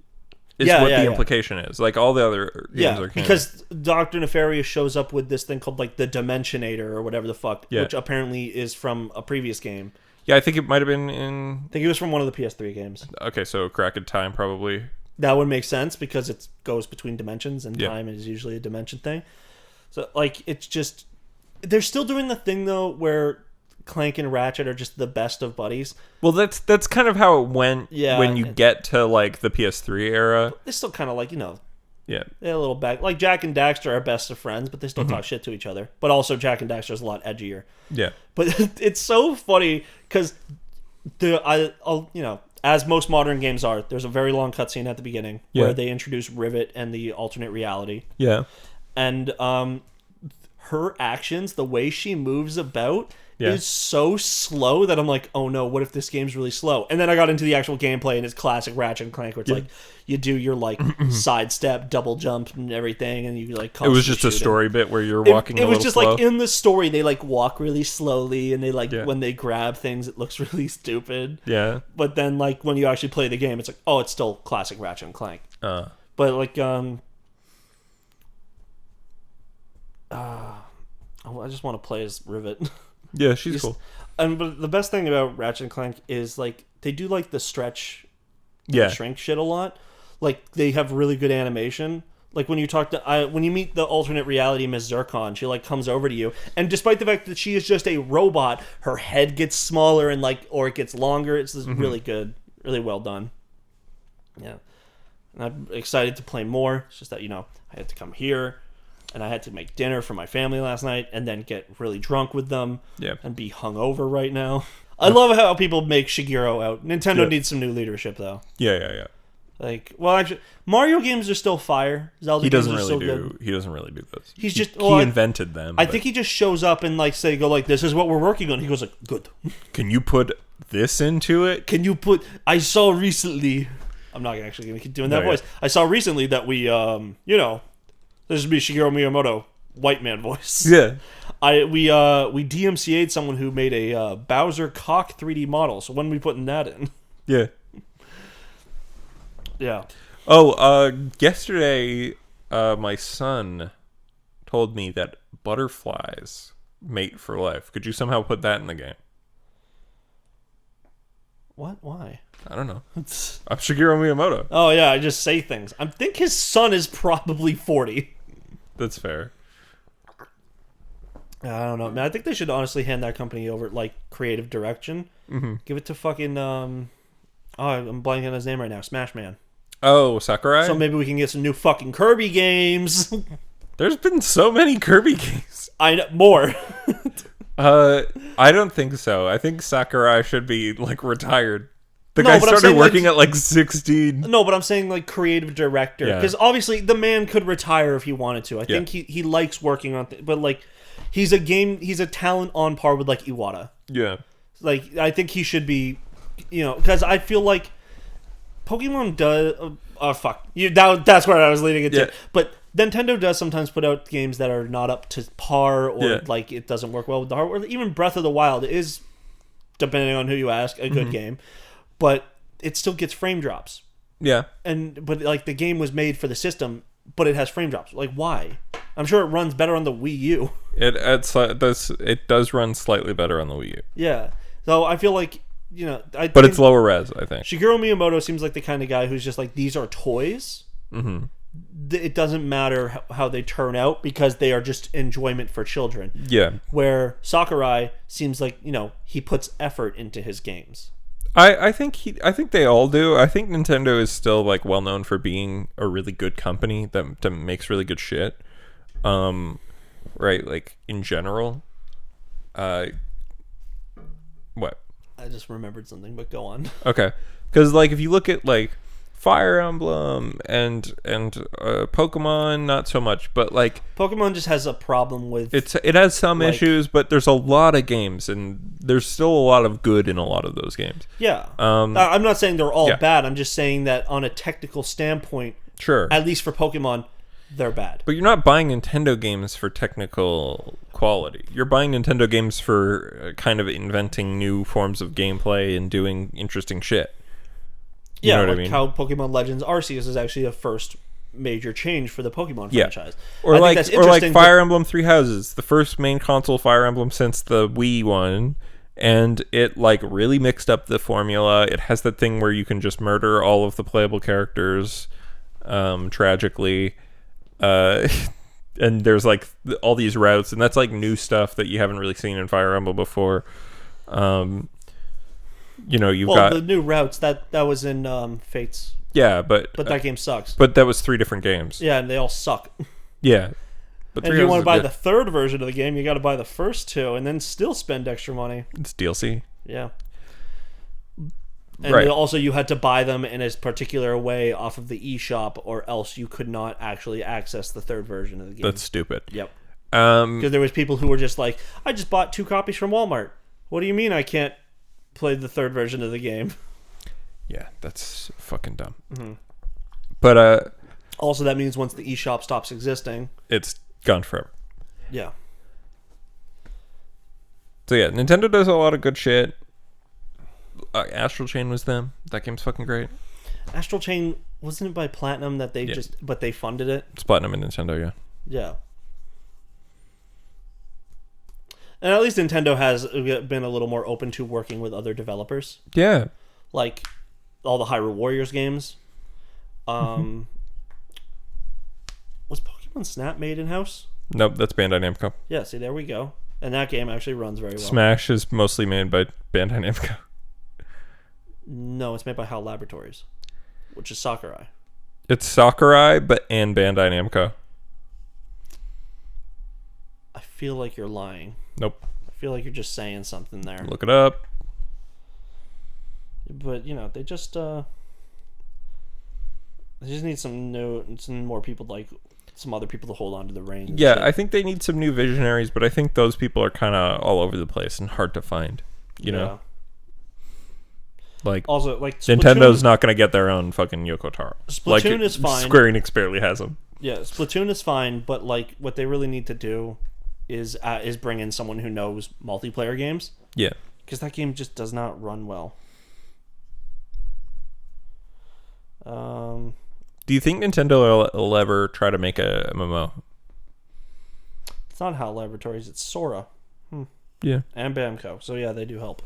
Is what the implication is. Like all the other games are canon. Because Dr. Nefarious shows up with this thing called like the Dimensionator or whatever the fuck, which apparently is from a previous game. Yeah, I think it might have been in... I think it was from one of the PS3 games. Okay, so Crack in Time probably. That would make sense because it goes between dimensions, and time is usually a dimension thing. So, like, it's just... They're still doing the thing, though, where Clank and Ratchet are just the best of buddies. Well, that's kind of how it went when you get to, like, the PS3 era. They're still kind of like, you know... Yeah. They're a little back. Like, Jack and Daxter are best of friends, but they still talk shit to each other. But also, Jack and Daxter is a lot edgier. Yeah. But it's so funny because as most modern games are, there's a very long cutscene at the beginning where they introduce Rivet and the alternate reality. Yeah. And her actions, the way she moves about, is so slow that I'm like, oh no, what if this game's really slow? And then I got into the actual gameplay, and it's classic Ratchet and Clank, where it's like you do your like sidestep, double jump, and everything, and you like. It was just a story bit where you're walking. It was just slow. like in the story, they like walk really slowly, and they like when they grab things, it looks really stupid. Yeah. But then like when you actually play the game, it's like, oh, it's still classic Ratchet and Clank. But like I just want to play as Rivet. Yeah, she's cool. But the best thing about Ratchet and Clank is like they do like the stretch, shrink shit a lot. Like they have really good animation. Like when you when you meet the alternate reality Miss Zircon, she like comes over to you, and despite the fact that she is just a robot, her head gets smaller and or it gets longer. It's really good, really well done. Yeah, and I'm excited to play more. It's just that I had to come here. And I had to make dinner for my family last night and then get really drunk with them and be hungover right now. I love how people make Shigeru out. Nintendo needs some new leadership, though. Yeah. Like, well, actually, Mario games are still fire. Zelda games are still good. He doesn't really do those. He's just... he invented them. I think he just shows up and, like, this is what we're working on. He goes, like, good. Can you put this into it? Can you put... I saw recently... I'm not actually going to keep doing that voice. I saw recently that we, this is me, Shigeru Miyamoto, white man voice. Yeah. We DMCA'd someone who made a Bowser cock 3D model. So when are we putting that in? Yeah. Yeah. Oh, yesterday, my son told me that butterflies mate for life. Could you somehow put that in the game? What? Why? I don't know. I'm Shigeru Miyamoto. Oh, yeah, I just say things. I think his son is probably 40. That's fair. I don't know, man. I think they should honestly hand that company over, like, creative direction. Mm-hmm. Give it to fucking, I'm blanking on his name right now. Smash Man. Oh, Sakurai? So maybe we can get some new fucking Kirby games. There's been so many Kirby games. More. I don't think so. I think Sakurai should be, like, retired. The guy started working at, like, 16. No, but I'm saying, like, creative director. Because obviously the man could retire if he wanted to. I think he likes working on things. But, like, he's a talent on par with, like, Iwata. Yeah. Like, I think he should be, because I feel like Pokemon does. Oh fuck! That's where I was leading it to. Yeah. But Nintendo does sometimes put out games that are not up to par, or like it doesn't work well with the hardware. Even Breath of the Wild is, depending on who you ask, a good game, but it still gets frame drops. Yeah. But like the game was made for the system, but it has frame drops. Like, why? I'm sure it runs better on the Wii U. It does run slightly better on the Wii U. Yeah. So I feel like, but it's lower res, I think. Shigeru Miyamoto seems like the kind of guy who's just like, these are toys. Mm-hmm. It doesn't matter how they turn out because they are just enjoyment for children. Yeah. Where Sakurai seems like, he puts effort into his games. I think they all do. I think Nintendo is still like well known for being a really good company that makes really good shit. Right, like in general. What? I just remembered something, but go on. Okay, because like if you look at like Fire Emblem and Pokemon, not so much, but like Pokemon just has a problem with it has some issues, but there's a lot of games and there's still a lot of good in a lot of those games. Yeah. I'm not saying they're all bad. I'm just saying that on a technical standpoint, sure, at least for Pokemon, they're bad. But you're not buying Nintendo games for technical quality. You're buying Nintendo games for kind of inventing new forms of gameplay and doing interesting shit. You know what I mean? How Pokemon Legends Arceus is actually a first major change for the Pokemon franchise. Or like Fire Emblem Three Houses, the first main console Fire Emblem since the Wii one, and it like really mixed up the formula. It has that thing where you can just murder all of the playable characters, tragically, and there's like all these routes, and that's like new stuff that you haven't really seen in Fire Emblem before. You've got the new routes that was in Fates. Yeah, but that game sucks. But that was 3 different games. Yeah, and they all suck. Yeah, but and if you want to buy the third version of the game, you got to buy the first 2, and then still spend extra money. It's DLC. Yeah. And also, you had to buy them in a particular way off of the eShop, or else you could not actually access the third version of the game. That's stupid. Yep. Because there was people who were just like, I just bought 2 copies from Walmart. What do you mean I can't play the third version of the game? Yeah, that's fucking dumb. Mm-hmm. But also, that means once the eShop stops existing, it's gone forever. Yeah. So yeah, Nintendo does a lot of good shit. Astral Chain was them. That game's fucking great. Astral Chain, wasn't it by Platinum that they but they funded it? It's Platinum and Nintendo, yeah. Yeah. And at least Nintendo has been a little more open to working with other developers. Yeah. Like all the Hyrule Warriors games. Was Pokemon Snap made in-house? Nope, that's Bandai Namco. Yeah, see, there we go. And that game actually runs very well. Smash is mostly made by Bandai Namco. No, it's made by HAL Laboratories, which is Sakurai. It's Sakurai, and Bandai Namco. I feel like you're lying. Nope. I feel like you're just saying something there. Look it up. But they just need some more people, like some other people to hold on to the reins. Yeah, I think they need some new visionaries, but I think those people are kind of all over the place and hard to find. You know, like also like Nintendo's not going to get their own fucking Yoko Taro. Splatoon is fine. Square Enix barely has them. Yeah, Splatoon is fine, but like what they really need to do is bring in someone who knows multiplayer games. Yeah, because that game just does not run well. Do you think Nintendo will ever try to make a MMO? It's not HAL Laboratories, it's Sora. Yeah. And Bamco. So yeah, they do help.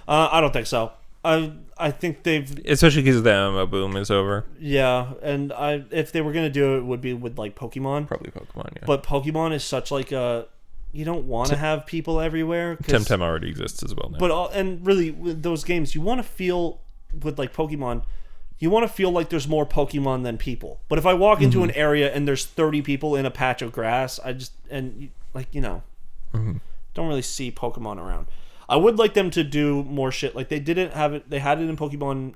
I don't think so. I think they've... Especially because the MMO boom is over. Yeah, and if they were going to do it, it would be with like Pokemon. Probably Pokemon, yeah. But Pokemon is such like a... You don't want to have people everywhere. Temtem already exists as well now. But and really, with those games, you want to feel... With like Pokemon... You want to feel like there's more Pokemon than people. But if I walk into an area and there's 30 people in a patch of grass, I just... And don't really see Pokemon around. I would like them to do more shit. Like they didn't have it. They had it in Pokemon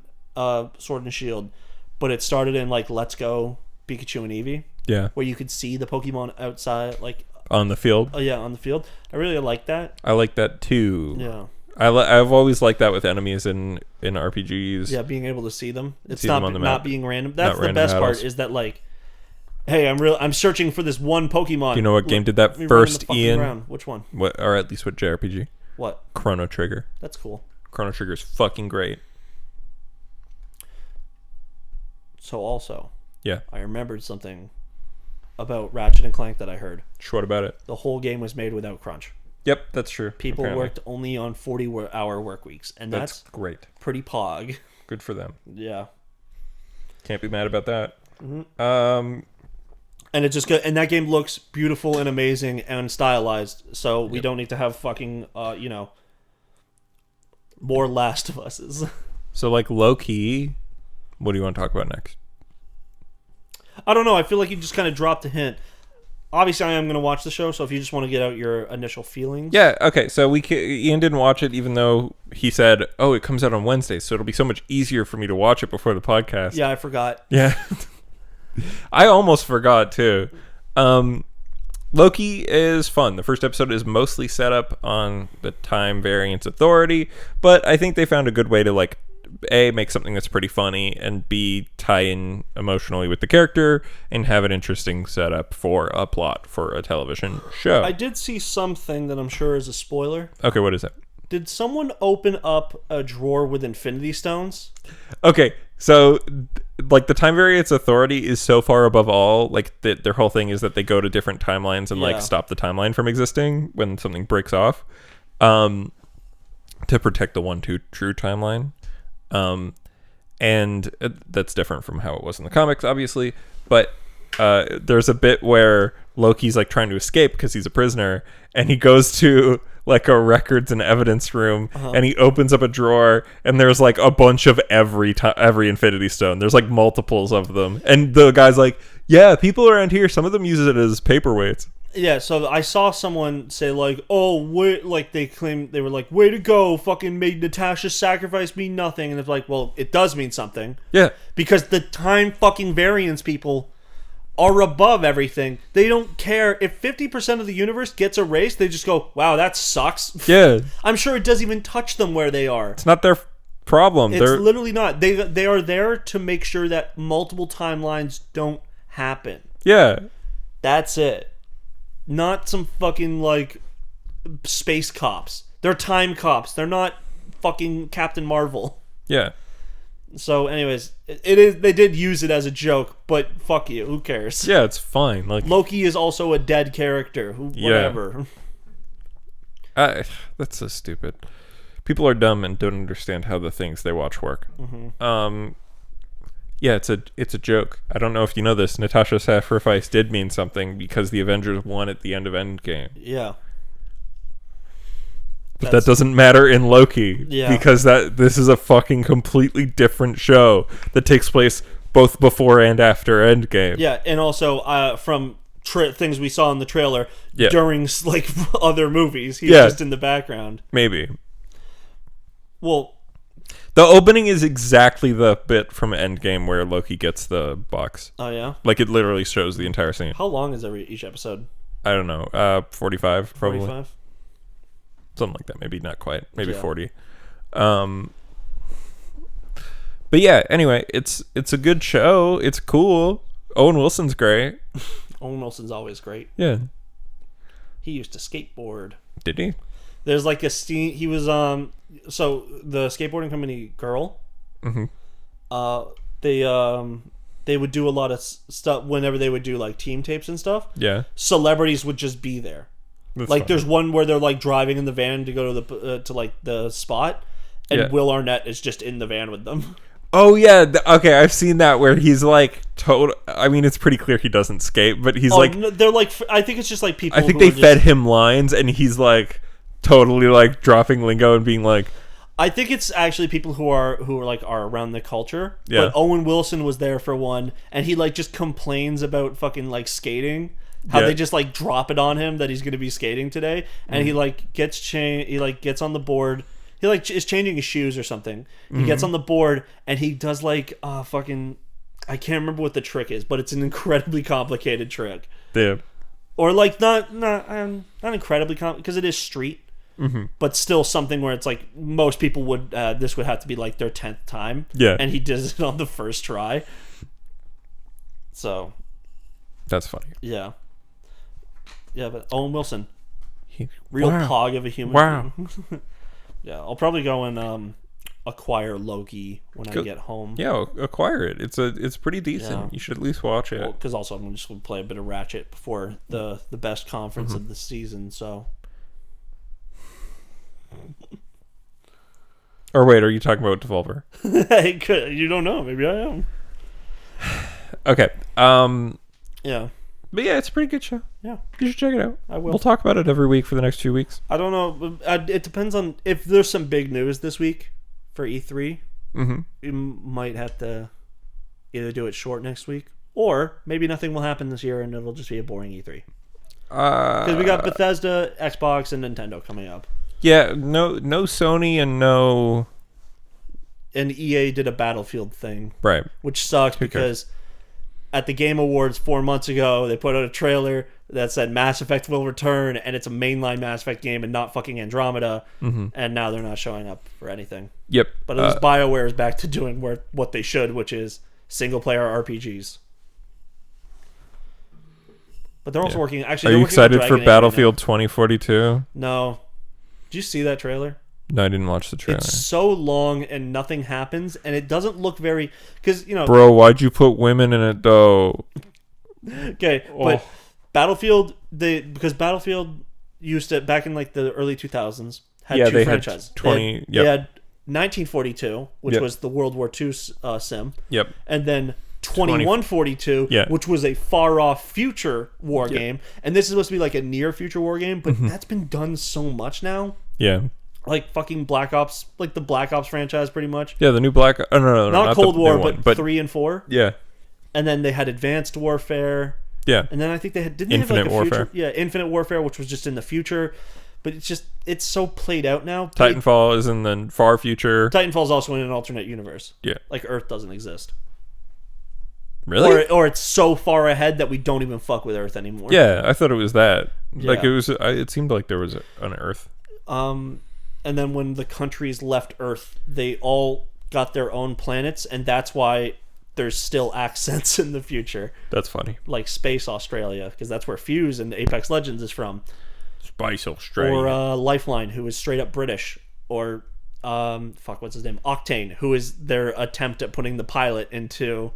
Sword and Shield, but it started in like Let's Go Pikachu and Eevee. Yeah, where you could see the Pokemon outside, like on the field. Oh yeah, on the field. I really like that. I like that too. Yeah. I've always liked that with enemies in RPGs. Yeah, being able to see them. It's See not them on the not map. being random. That's Not the random best battles. part. Is that like, hey, I'm searching for this one Pokemon. Do you know what game did that Let me run in first, the fucking Ian? ground. Which one? What, or at least what JRPG? What? Chrono Trigger. That's cool. Chrono Trigger is fucking great. So also, Yeah. I remembered something about Ratchet and Clank that I heard. What about it? The whole game was made without crunch. Yep, that's true. People apparently. worked only on 40-hour work weeks, and That's that's great. pretty pog. Good for them. Yeah. Can't be mad about that. And it just and that game looks beautiful and amazing and stylized. So we don't need to have fucking more Last of Us's. So like Loki, what do you want to talk about next? I don't know. I feel like you just kind of dropped a hint. Obviously, I am going to watch the show. So if you just want to get out your initial feelings, Yeah, okay. So Ian didn't watch it, even though he said, "Oh, it comes out on Wednesday, so it'll be so much easier for me to watch it before the podcast." yeah, I forgot. Yeah. I almost forgot too. Loki is fun. The first episode is mostly set up on the Time Variance Authority, but I think they found a good way to like A, make something that's pretty funny, and B, tie in emotionally with the character and have an interesting setup for a plot for a television show. I did see something that I'm sure is a spoiler. Okay, what is it? Did someone open up a drawer with Infinity Stones? Okay, so like the Time Variance Authority is so far above all, like their whole thing is that they go to different timelines and Yeah. like stop the timeline from existing when something breaks off, to protect the one true timeline, and that's different from how it was in the comics, obviously. But there's a bit where Loki's like trying to escape because he's a prisoner, and he goes to like a records and evidence room, and he opens up a drawer, and there's like a bunch of every Infinity Stone. There's like multiples of them, and the guy's like, "Yeah, people around here, some of them use it as paperweights." Yeah, so I saw someone say like, "Oh, wait," like they claimed they were like, "Way to go, fucking made Natasha's sacrifice mean nothing," and it's like, well, it does mean something Yeah, because the time fucking variance people are above everything. They don't care if 50% of the universe gets erased. They just go, "Wow, that sucks." yeah. I'm sure it doesn't even touch them where they are. It's not their problem. It's literally not. They are there to make sure that multiple timelines don't happen. Yeah, That's it. Not some fucking like space cops. They're time cops. They're not fucking Captain Marvel. yeah. So, anyways, it is. They did use it as a joke, but fuck you. Who cares? Yeah, it's fine. Like Loki is also a dead character. Whatever. that's so stupid. People are dumb and don't understand how the things they watch work. Yeah, it's a joke. I don't know if you know this. Natasha's sacrifice did mean something because the Avengers won at the end of Endgame. Yeah. But that doesn't matter in Loki, Yeah. because this is a fucking completely different show that takes place both before and after Endgame. Yeah, and also from things we saw in the trailer Yeah. during like other movies, he's Yeah. just in the background. Maybe. Well, The opening is exactly the bit from Endgame where Loki gets the box. oh yeah. Like, it literally shows the entire scene. How long is each episode? I don't know. 45, probably. 45? Something like that. Maybe not quite. Maybe Yeah. 40. But yeah, anyway, it's a good show. It's cool. Owen Wilson's great. Owen Wilson's always great. Yeah. He used to skateboard. Did he? There's like a scene. He was so the skateboarding company Girl. They would do a lot of stuff whenever they would do like team tapes and stuff. Yeah. Celebrities would just be there. That's Like fine. there's one where they're like driving in the van to go to to like the spot, and Yeah. Will Arnett is just in the van with them. Oh yeah, okay, I've seen that where he's like total. I mean, it's pretty clear he doesn't skate, but he's like, no, they're like, I think it's just like people. I think who they are just- fed him lines, and he's like totally like dropping lingo and being like, I think it's actually people who are like are around the culture. Yeah. But Owen Wilson was there for one, and he like just complains about fucking like skating. How Yeah. they just like drop it on him that he's going to be skating today, and he like gets he like gets on the board. He like is changing his shoes or something. He gets on the board and he does like fucking I can't remember what the trick is, but it's an incredibly complicated trick. yeah, Or like not incredibly complicated because it is street. but still something where it's like most people would this would have to be like their 10th time. Yeah. And he did it on the first try. So That's funny. yeah. Yeah, but Owen Wilson, real pog of a human. Wow. Yeah, I'll probably go and acquire Loki when I get home. Yeah, acquire it. It's pretty decent. Yeah. You should at least watch it. Because also I'm just going to play a bit of Ratchet before the best conference of the season. So. Or wait, are you talking about Devolver? You don't know. Maybe I am. Okay. Yeah. But yeah, it's a pretty good show. Yeah. You should check it out. I will. We'll talk about it every week for the next 2 weeks. I don't know. It depends on if there's some big news this week for E3. You might have to either do it short next week, or maybe nothing will happen this year and it'll just be a boring E3. Because we got Bethesda, Xbox, and Nintendo coming up. Yeah, no Sony and no... And EA did a Battlefield thing. Right. Which sucks because at the Game Awards 4 months ago, they put out a trailer that said Mass Effect will return, and it's a mainline Mass Effect game and not fucking Andromeda, and now they're not showing up for anything. Yep. But at least BioWare is back to doing what they should, which is single-player RPGs. But they're also working... Actually, are you excited for Battlefield 2042? No. Did you see that trailer? No, I didn't watch the trailer. It's so long and nothing happens, and it doesn't look very... Because, Bro, why'd you put women in it, though? Okay, but Battlefield... Because Battlefield used to, back in like the early 2000s, had two franchises. They had 1942, which was the World War II sim. Yep. And then 2142, which was a far-off future war game. And this is supposed to be like a near-future war game, but that's been done so much now. Yeah. Like fucking Black Ops, like the Black Ops franchise, pretty much. Yeah, the new Black... Oh, no, not Cold War, but 3 and 4. Yeah. And then they had Advanced Warfare. Yeah. And then I think they had... Didn't Infinite they have like a Warfare. future? Yeah, Infinite Warfare, which was just in the future. But it's so played out now. Titanfall is in the far future. Titanfall's also in an alternate universe. Yeah. Like Earth doesn't exist. Really? Or it's so far ahead that we don't even fuck with Earth anymore. Yeah, I thought it was that. Yeah. Like it seemed like there was an Earth. And then when the countries left Earth, they all got their own planets, and that's why there's still accents in the future. That's funny. Like Space Australia, because that's where Fuse and Apex Legends is from. Space Australia. Or Lifeline, who is straight up British. Or, what's his name? Octane, who is their attempt at putting the pilot into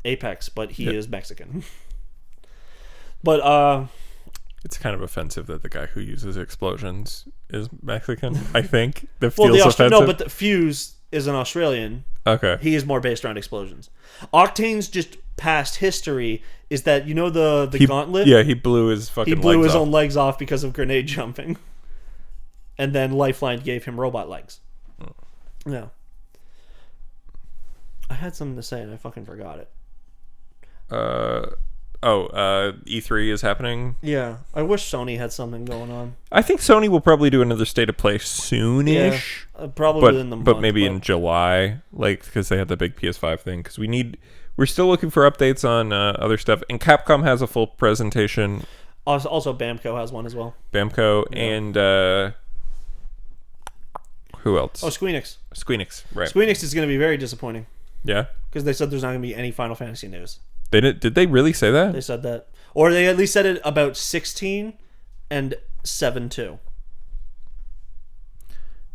Apex, but he is Mexican. But, it's kind of offensive that the guy who uses explosions is Mexican, I think. That feels offensive. No, but the Fuse is an Australian. Okay. He is more based around explosions. Octane's just past history is that, the gauntlet? Yeah, he blew his fucking legs off. He blew his own legs off because of grenade jumping. And then Lifeline gave him robot legs. Yeah. I had something to say and I fucking forgot it. E3 is happening. Yeah, I wish Sony had something going on. I think Sony will probably do another State of Play soonish. Yeah, probably within the month. But maybe in July, because they had the big PS5 thing. Because we're still looking for updates on other stuff. And Capcom has a full presentation. Also, Bamco has one as well. Bamco and who else? Oh, Squeenix. Squeenix, right? Squeenix is going to be very disappointing. Yeah, because they said there's not going to be any Final Fantasy news. Did they really say that? They said that. Or they at least said it about 16 and 7-2.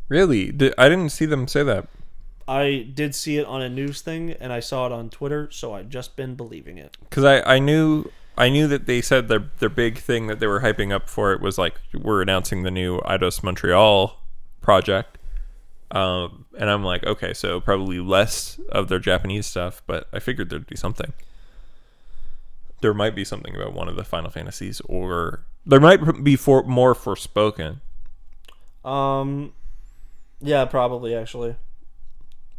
Really? I didn't see them say that. I did see it on a news thing, and I saw it on Twitter, so I've just been believing it. Because I knew that they said their big thing that they were hyping up for it was like, we're announcing the new Eidos Montreal project. And I'm like, okay, so probably less of their Japanese stuff, but I figured there'd be something. There might be something about one of the Final Fantasies, or there might be more Forspoken. Yeah, probably actually.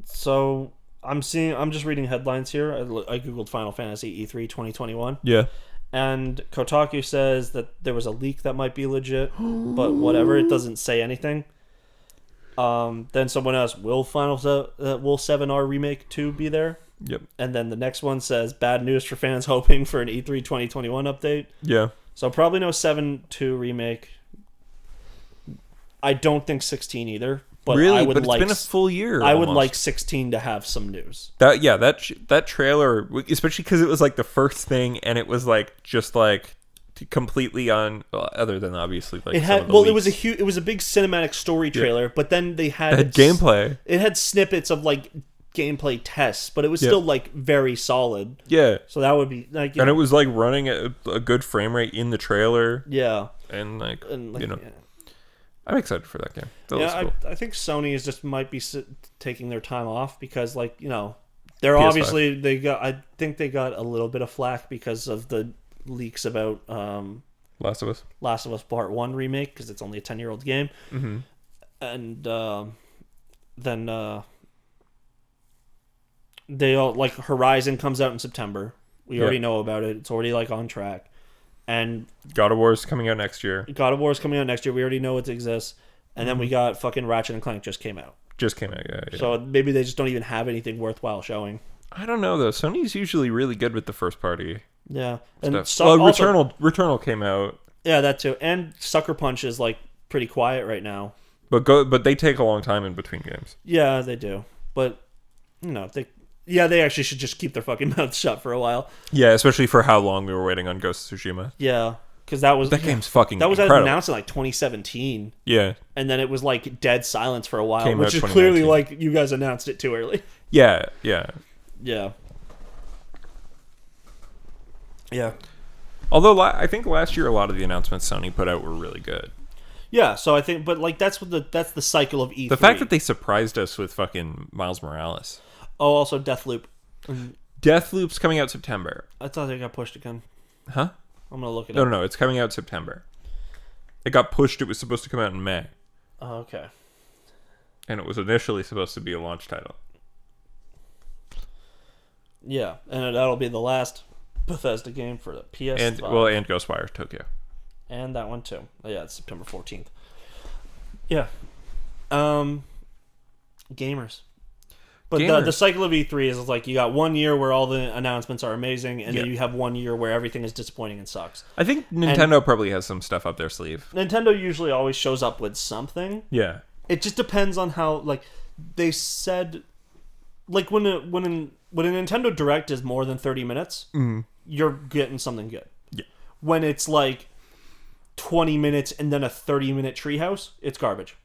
So I'm just reading headlines here. I googled Final Fantasy E3 2021. Yeah. And Kotaku says that there was a leak that might be legit, but whatever, it doesn't say anything. Then someone asked, will 7R Remake 2 be there? Yep. And then the next one says, bad news for fans hoping for an E3 2021 update. Yeah. So probably no 7-2 remake. I don't think 16 either. But really, I would but it's like, been a full year. I would almost. like 16 to have some news. That trailer, especially because it was like the first thing, and it was like just like completely on. Well, other than obviously like It some had of the well, leaks. it was a big cinematic story trailer, but then they It had had gameplay. It had snippets of like gameplay tests, but it was still like very solid. Yeah, So that would be like, and it was like running at a good frame rate in the trailer, yeah, and like yeah. I'm excited for that game. That looks Yeah, cool. I think Sony is just might be taking their time off because, like, they're PS5. obviously I think they got a little bit of flack because of the leaks about Last of Us. Last of Us Part 1 remake because it's only a 10-year-old game, and then they all like Horizon comes out in September. We already know about it. It's already like on track, and God of War is coming out next year. God of War is coming out next year. We already know it exists. And then we got fucking Ratchet and Clank just came out. Just came out, yeah. So maybe they just don't even have anything worthwhile showing. I don't know though. Sony's usually really good with the first party Yeah. And stuff. Well, Returnal came out, yeah, that too. And Sucker Punch is like pretty quiet right now. but they take a long time in between games. Yeah, they do. But they actually should just keep their fucking mouths shut for a while. Yeah, especially for how long we were waiting on Ghost of Tsushima. Yeah. Because that game's fucking that was incredible. announced in like 2017. Yeah. And then it was like dead silence for a while, Came which out is clearly 2019. like you guys announced it too early. Yeah. Yeah. Yeah. Although I think last year a lot of the announcements Sony put out were really good. Yeah, so I think, but like that's the cycle of E3. The fact that they surprised us with fucking Miles Morales. Oh, also Deathloop. Deathloop's coming out September. I thought they got pushed again. Huh? I'm gonna look it No, up. no, it's coming out September. It got pushed. It was supposed to come out in May. Oh, okay. And it was initially supposed to be a launch title. Yeah, and that'll be the last Bethesda game for the PS5. And Ghostwire Tokyo. And that one too. Oh, yeah, it's September 14th. Yeah. Gamers. But the cycle of E3 is like you got 1 year where all the announcements are amazing, and then you have 1 year where everything is disappointing and sucks. I think Nintendo probably has some stuff up their sleeve. Nintendo usually always shows up with something. Yeah. It just depends on how, like, they said, like when a Nintendo Direct is more than 30 minutes, you're getting something good. Yeah. When it's like 20 minutes and then a 30-minute treehouse, it's garbage.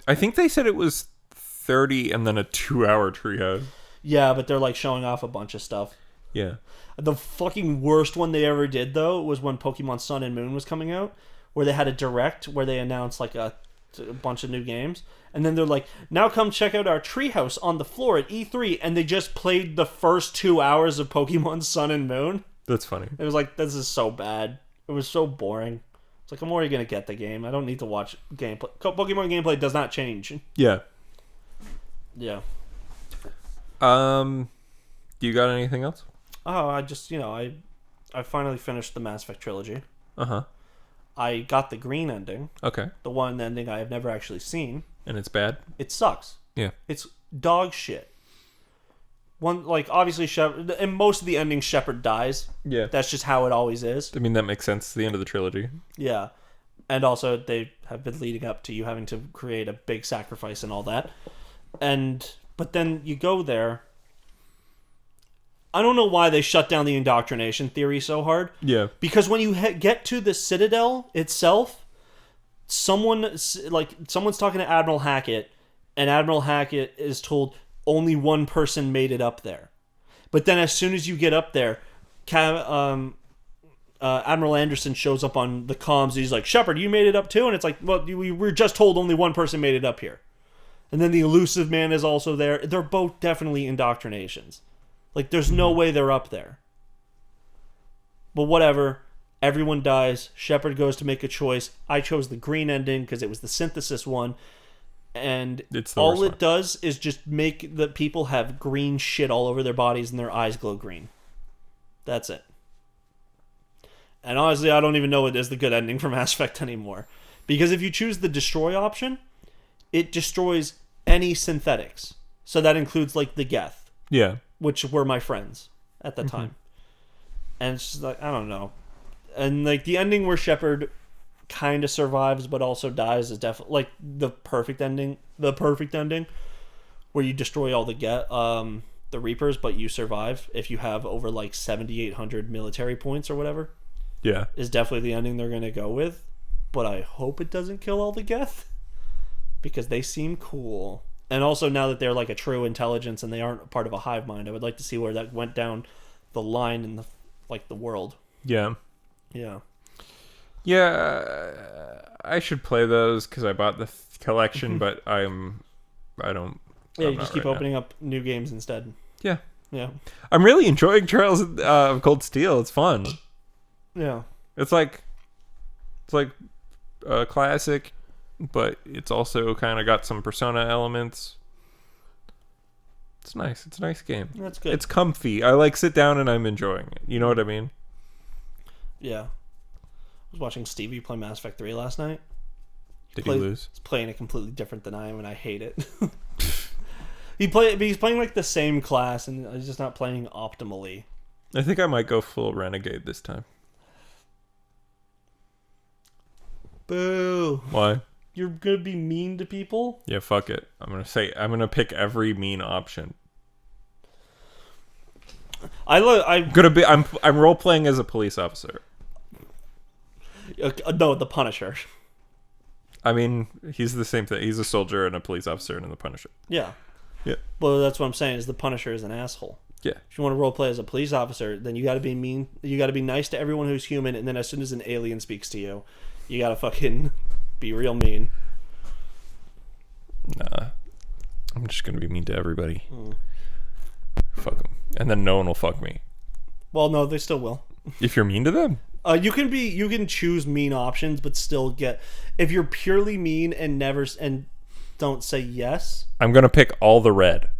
I think they said it was 30 and then a 2-hour treehouse. Yeah, but they're like showing off a bunch of stuff. Yeah. The fucking worst one they ever did, though, was when Pokemon Sun and Moon was coming out, where they had a Direct where they announced like a bunch of new games, and then they're like, now come check out our treehouse on the floor at E3, and they just played the first 2 hours of Pokemon Sun and Moon. That's funny. It was like, this is so bad. It was so boring. It's like, I'm already gonna get the game. I don't need to watch gameplay. Pokemon gameplay does not change. Yeah. Yeah. Do you got anything else? Oh, I just, I finally finished the Mass Effect trilogy. Uh-huh. I got the green ending. Okay. The one ending I have never actually seen. And it's bad? It sucks. Yeah. It's dog shit. One, like, obviously, in most of the endings, Shepard dies. Yeah. That's just how it always is. I mean, that makes sense. It's the end of the trilogy. Yeah. And also, they have been leading up to you having to create a big sacrifice and all that. But then you go there. I don't know why they shut down the indoctrination theory so hard. Yeah. Because when you get to the Citadel itself, someone's talking to Admiral Hackett, and Admiral Hackett is told only one person made it up there. But then as soon as you get up there, Admiral Anderson shows up on the comms, and he's like, Shepard, you made it up too? And it's like, well, we were just told only one person made it up here. And then the Elusive Man is also there. They're both definitely indoctrinations. Like, there's no way they're up there. But whatever. Everyone dies. Shepard goes to make a choice. I chose the green ending because it was the synthesis one. And all it does is just make the people have green shit all over their bodies and their eyes glow green. That's it. And honestly, I don't even know what is the good ending for Mass Effect anymore. Because if you choose the destroy option, it destroys any synthetics. So that includes, like, the Geth. Yeah. Which were my friends at the time. And it's just like, I don't know. And, like, the ending where Shepard kind of survives but also dies is definitely like the perfect ending. The perfect ending where you destroy all the Reapers, but you survive if you have over like 7,800 military points or whatever. Yeah. Is definitely the ending they're gonna go with. But I hope it doesn't kill all the Geth because they seem cool. And also now that they're like a true intelligence and they aren't part of a hive mind, I would like to see where that went down the line in the world. Yeah. Yeah. Yeah, I should play those because I bought the collection, but I don't. Yeah, I'm you just not keep right opening up new games instead. Yeah. Yeah. I'm really enjoying Trails of Cold Steel. It's fun. Yeah. It's like a classic, but it's also kind of got some Persona elements. It's nice. It's a nice game. That's good. It's comfy. I like sit down and I'm enjoying it. You know what I mean? Yeah. I was watching Stevie play Mass Effect 3 last night. Did he lose? He's playing it completely different than I am, and I hate it. He's playing like the same class, and he's just not playing optimally. I think I might go full Renegade this time. Boo. Why? You're gonna be mean to people? Yeah, fuck it. I'm gonna pick every mean option. I'm role playing as a police officer. No, the Punisher. I mean, he's the same thing. He's a soldier and a police officer and the Punisher. Yeah. Yeah. Well, that's what I'm saying. Is the Punisher is an asshole. Yeah. If you want to role play as a police officer, then you got to be mean. You got to be nice to everyone who's human, and then as soon as an alien speaks to you, you got to fucking be real mean. Nah. I'm just gonna be mean to everybody. Fuck them, and then no one will fuck me. Well, no, they still will. If you're mean to them. You can choose mean options, but still get. If you're purely mean and don't say yes. I'm gonna pick all the red.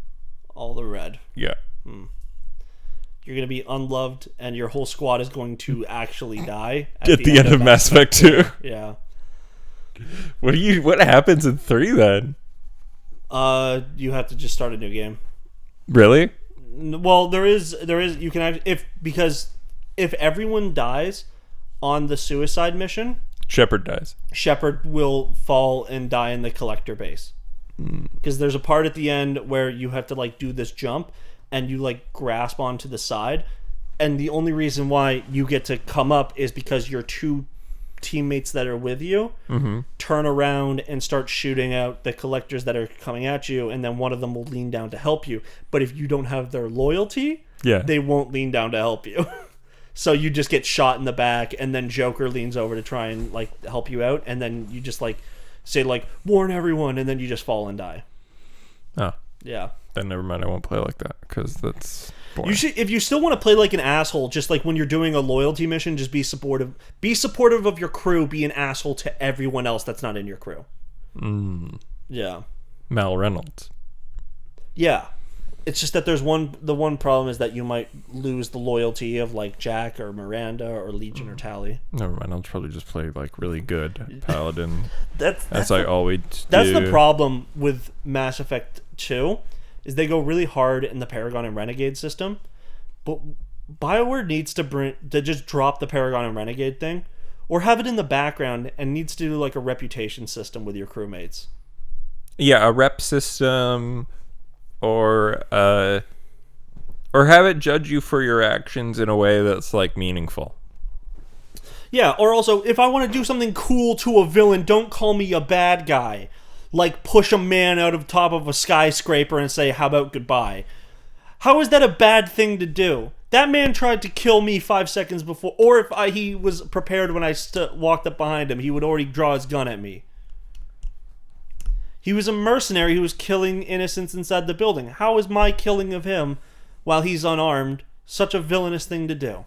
All the red. Yeah. You're gonna be unloved, and your whole squad is going to actually die at the end of Mass Effect 2. Yeah. What happens in 3 then? You have to just start a new game. Really? Well, there is you can because if everyone dies on the suicide mission, Shepard dies. Shepard will fall and die in the collector base. Because there's a part at the end where you have to like do this jump and you like grasp onto the side, and the only reason why you get to come up is because your two teammates that are with you turn around and start shooting out the collectors that are coming at you, and then one of them will lean down to help you. But if you don't have their loyalty, they won't lean down to help you. So you just get shot in the back, and then Joker leans over to try and like help you out, and then you just like say like warn everyone, and then you just fall and die. Oh. Yeah. Then never mind, I won't play like that because that's boring. You should, if you still want to play like an asshole, just like when you're doing a loyalty mission, just be supportive. Be supportive of your crew. Be an asshole to everyone else that's not in your crew. Yeah. Mal Reynolds. Yeah. It's just that the one problem is that you might lose the loyalty of like Jack or Miranda or Legion or Tally. Never mind, I'll probably just play like really good Paladin. That's I always do. That's the problem with Mass Effect 2, is they go really hard in the Paragon and Renegade system, but BioWare needs to just drop the Paragon and Renegade thing, or have it in the background, and needs to do like a reputation system with your crewmates. Yeah, a rep system. Or have it judge you for your actions in a way that's like meaningful. Yeah, or also if I want to do something cool to a villain, don't call me a bad guy. Like push a man out of top of a skyscraper and say, "How about goodbye?" How is that a bad thing to do? That man tried to kill me 5 seconds before, or if he was prepared when I walked up behind him, he would already draw his gun at me. He was a mercenary who was killing innocents inside the building. How is my killing of him while he's unarmed such a villainous thing to do?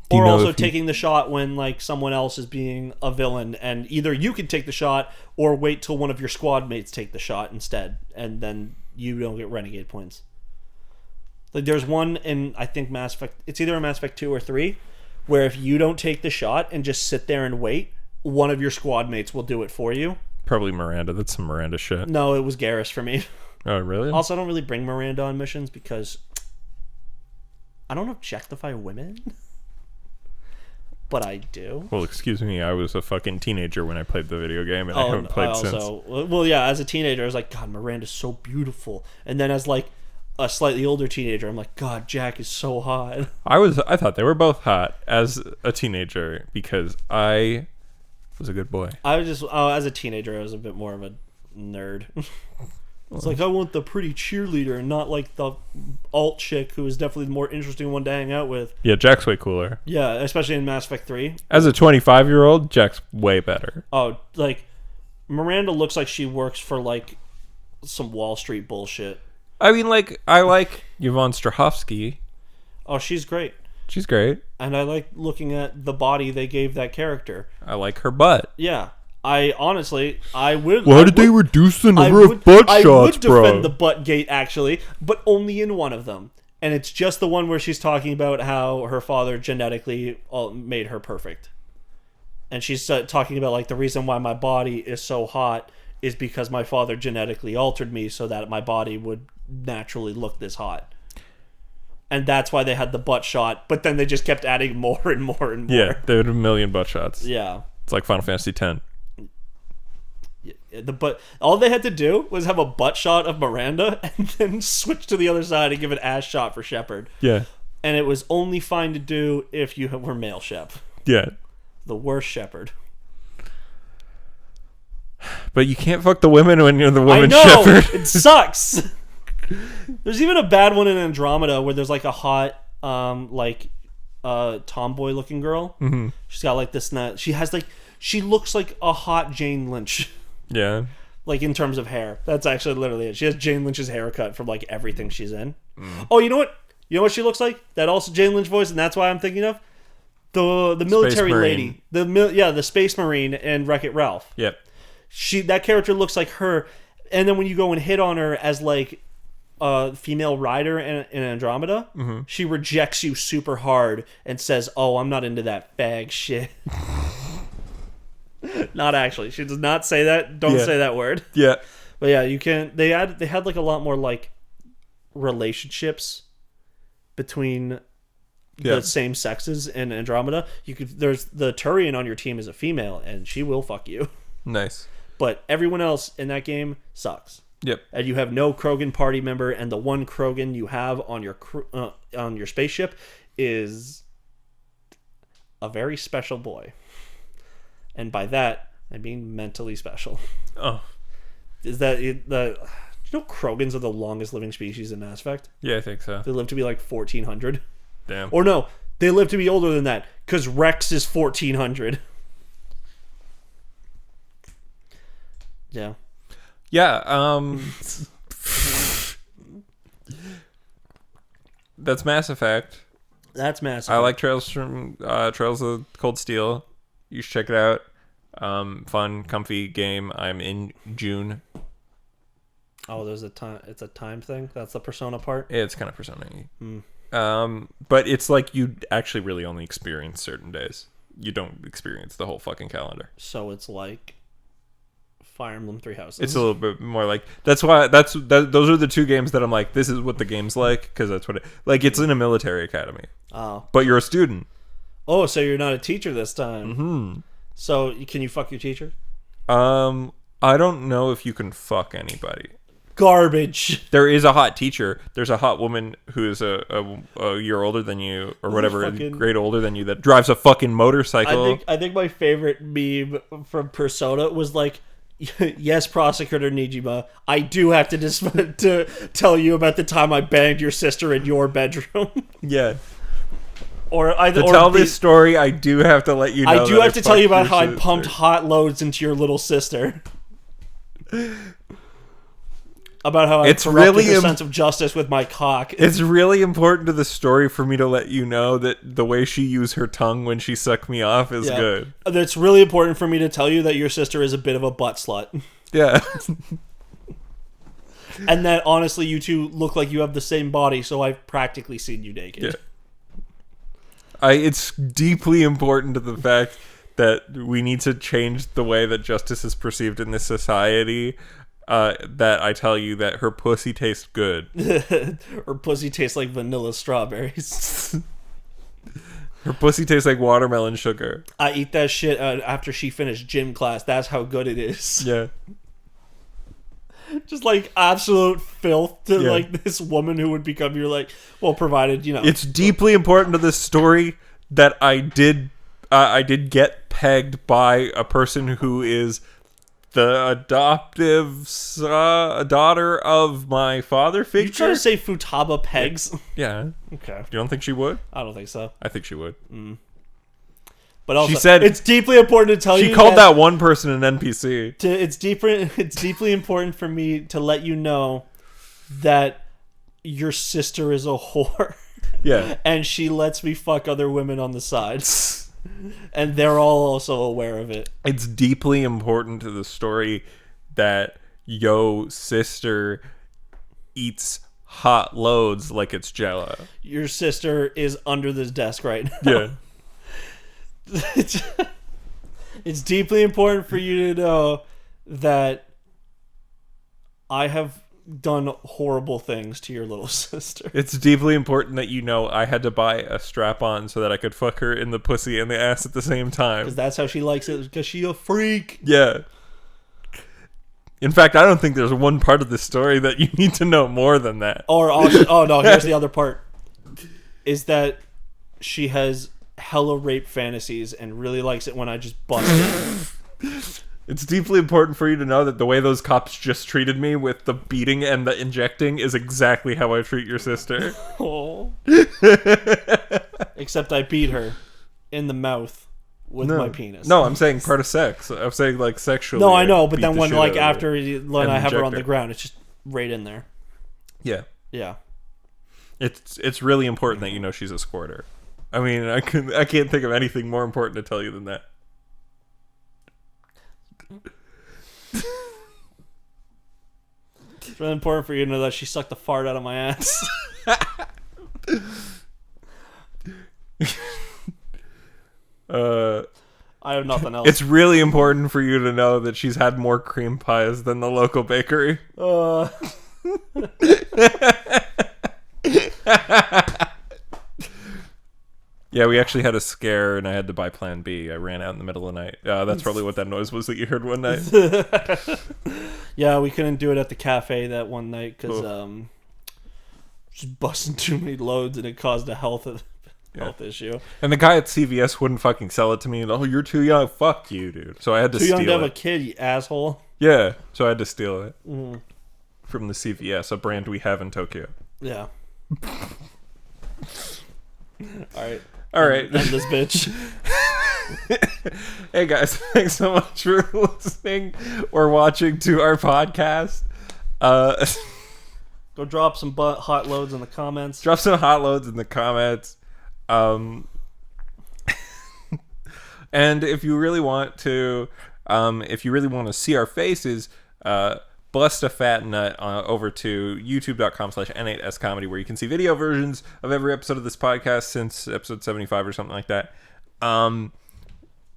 Or also taking the shot when like someone else is being a villain, and either you can take the shot or wait till one of your squad mates take the shot instead, and then you don't get renegade points. Like there's one in, I think, Mass Effect, it's either in Mass Effect 2 or 3, where if you don't take the shot and just sit there and wait, one of your squad mates will do it for you. Probably Miranda. That's some Miranda shit. No, it was Garrus for me. Oh, really? Also, I don't really bring Miranda on missions because I don't objectify women. but I do. Well, excuse me, I was a fucking teenager when I played the video game, and I haven't played since. Well, yeah, as a teenager, I was like, God, Miranda's so beautiful. And then as, like, a slightly older teenager, I'm like, God, Jack is so hot. I thought they were both hot as a teenager because I was a good boy. I was just, as a teenager, I was a bit more of a nerd. It's like, I want the pretty cheerleader and not like the alt chick who is definitely the more interesting one to hang out with. Yeah, Jack's way cooler. Yeah, especially in Mass Effect 3. As a 25-year-old, Jack's way better. Oh, like, Miranda looks like she works for, like, some Wall Street bullshit. I mean, like, I like Yvonne Strahovski. Oh, she's great. She's great. And I like looking at the body they gave that character. I like her butt. Yeah. I honestly, I would. Why did they reduce the number of butt shots, bro? I would defend the butt gate, actually, but only in one of them. And it's just the one where she's talking about how her father genetically made her perfect. And she's talking about, like, the reason why my body is so hot is because my father genetically altered me so that my body would naturally look this hot. And that's why they had the butt shot, but then they just kept adding more and more and more. Yeah, they had a million butt shots. Yeah. It's like Final Fantasy X. All they had to do was have a butt shot of Miranda and then switch to the other side and give an ass shot for Shepard. Yeah. And it was only fine to do if you were male Shep. Yeah. The worst Shepard. But you can't fuck the women when you're the woman I know! Shepard. It sucks! There's even a bad one in Andromeda where there's like a hot, tomboy looking girl. Mm-hmm. She's got like this she looks like a hot Jane Lynch. Yeah. Like in terms of hair. That's actually literally it. She has Jane Lynch's haircut from like everything she's in. Mm. Oh, you know what? You know what she looks like? That also Jane Lynch voice, and that's why I'm thinking of the military lady. The Space Marine in Wreck-It Ralph. Yep. That character looks like her, and then when you go and hit on her as like a female rider in Andromeda, mm-hmm. she rejects you super hard and says, "Oh, I'm not into that fag shit." Not actually. She does not say that. Don't say that word. Yeah. But yeah, you can. They had like a lot more like relationships between the same sexes in Andromeda. There's the Turian on your team is a female, and she will fuck you. Nice. But everyone else in that game sucks. Yep. And you have no Krogan party member, and the one Krogan you have on your spaceship is a very special boy. And by that, I mean mentally special. Oh. Is that... Do you know Krogans are the longest living species in Mass Effect? Yeah, I think so. They live to be like 1400. Damn. Or no, they live to be older than that, because Rex is 1400. Yeah. Yeah, that's Mass Effect. That's Mass Effect. I like Trails of Cold Steel. You should check it out. Fun, comfy game. I'm in June. Oh, there's a time. It's a time thing. That's the Persona part. It's kind of Persona-y. But it's like you actually really only experience certain days. You don't experience the whole fucking calendar. So it's like Fire Emblem Three Houses. It's a little bit more like that's why those are the two games that I'm like, this is what the game's like, because that's what it's in a military academy. Oh, but you're a student. Oh, so you're not a teacher this time. Mm-hmm. So can you fuck your teacher? I don't know if you can fuck anybody. Garbage. There is a hot teacher. There's a hot woman who is a year older than you, or whatever, a grade older than you, that drives a fucking motorcycle. I think my favorite meme from Persona was like, "Yes, Prosecutor Nijima, I do have to tell you about the time I banged your sister in your bedroom." Yeah. Tell this story, I do have to let you know. I do have to tell you about how I pumped hot loads into your little sister. About how I corrupted her sense of justice with my cock. It's really important to the story for me to let you know that the way she used her tongue when she sucked me off is good. It's really important for me to tell you that your sister is a bit of a butt slut. Yeah. And that honestly you two look like you have the same body, so I've practically seen you naked. Yeah. It's deeply important to the fact that we need to change the way that justice is perceived in this society. That I tell you that her pussy tastes good. Her pussy tastes like vanilla strawberries. Her pussy tastes like watermelon sugar. I eat that shit after she finished gym class. That's how good it is. Yeah. Just like absolute filth to Yeah. like this woman who would become your like, well, provided, you know. It's deeply important to this story that I did get pegged by a person who is the adoptive daughter of my father figure. You trying to say Futaba pegs? Yeah. Okay. You don't think she would? I don't think so. I think she would. But also, She said- it's deeply important to tell you. She called that one person an NPC. It's deeply important for me to let you know that your sister is a whore. Yeah. And she lets me fuck other women on the side. And they're all also aware of it. It's deeply important to the story that yo sister eats hot loads like it's Jello. Your sister is under this desk right now. Yeah. It's deeply important for you to know that I have done horrible things to your little sister. It's deeply important that you know I had to buy a strap-on so that I could fuck her in the pussy and the ass at the same time. Because that's how she likes it, because she a freak. Yeah. In fact, I don't think there's one part of this story that you need to know more than that. Or also, oh no, here's the other part. Is that she has hella rape fantasies and really likes it when I just bust it. It's deeply important for you to know that the way those cops just treated me with the beating and the injecting is exactly how I treat your sister. Oh. Except I beat her in the mouth with my penis. No, I'm saying part of sex. I'm saying like sexually. No, I know, but beat then the when shit like out of after her. when And I have her on inject the her. ground, it's just right in there. Yeah. Yeah. It's really important that you know she's a squirter. I mean, I can't think of anything more important to tell you than that. It's really important for you to know that she sucked the fart out of my ass. I have nothing else. It's really important for you to know that she's had more cream pies than the local bakery. Yeah, we actually had a scare and I had to buy Plan B. I ran out in the middle of the night. That's probably what that noise was that you heard one night. Yeah, we couldn't do it at the cafe that one night because just busting too many loads and it caused a health issue. And the guy at CVS wouldn't fucking sell it to me. Oh, you're too young. Fuck you, dude. So I had to Too steal young to have it. a kid, you asshole. Yeah, so I had to steal it from the CVS, a brand we have in Tokyo. Yeah. All right. End this bitch. Hey guys, thanks so much for listening or watching to our podcast. Go drop some hot loads in the comments. Drop some hot loads in the comments. And if you really want to, see our faces, bust a fat nut over to youtube.com/n8scomedy, where you can see video versions of every episode of this podcast since episode 75 or something like that,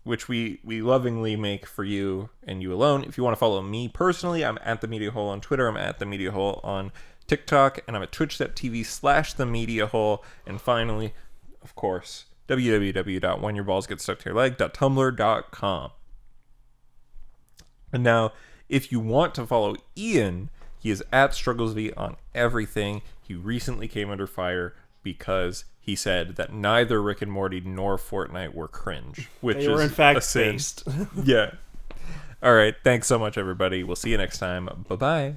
which we lovingly make for you and you alone. If you want to follow me personally, I'm at The Media Hole on Twitter, I'm at The Media Hole on TikTok, and I'm at twitch.tv/TheMediaHole. And finally, of course, www.whenyourballs.get stuck to your leg.tumblr.com. And now, if you want to follow Ian, he is at StrugglesV on everything. He recently came under fire because he said that neither Rick and Morty nor Fortnite were cringe, which They were is in fact a sin. based. Yeah. All right. Thanks so much, everybody. We'll see you next time. Bye-bye.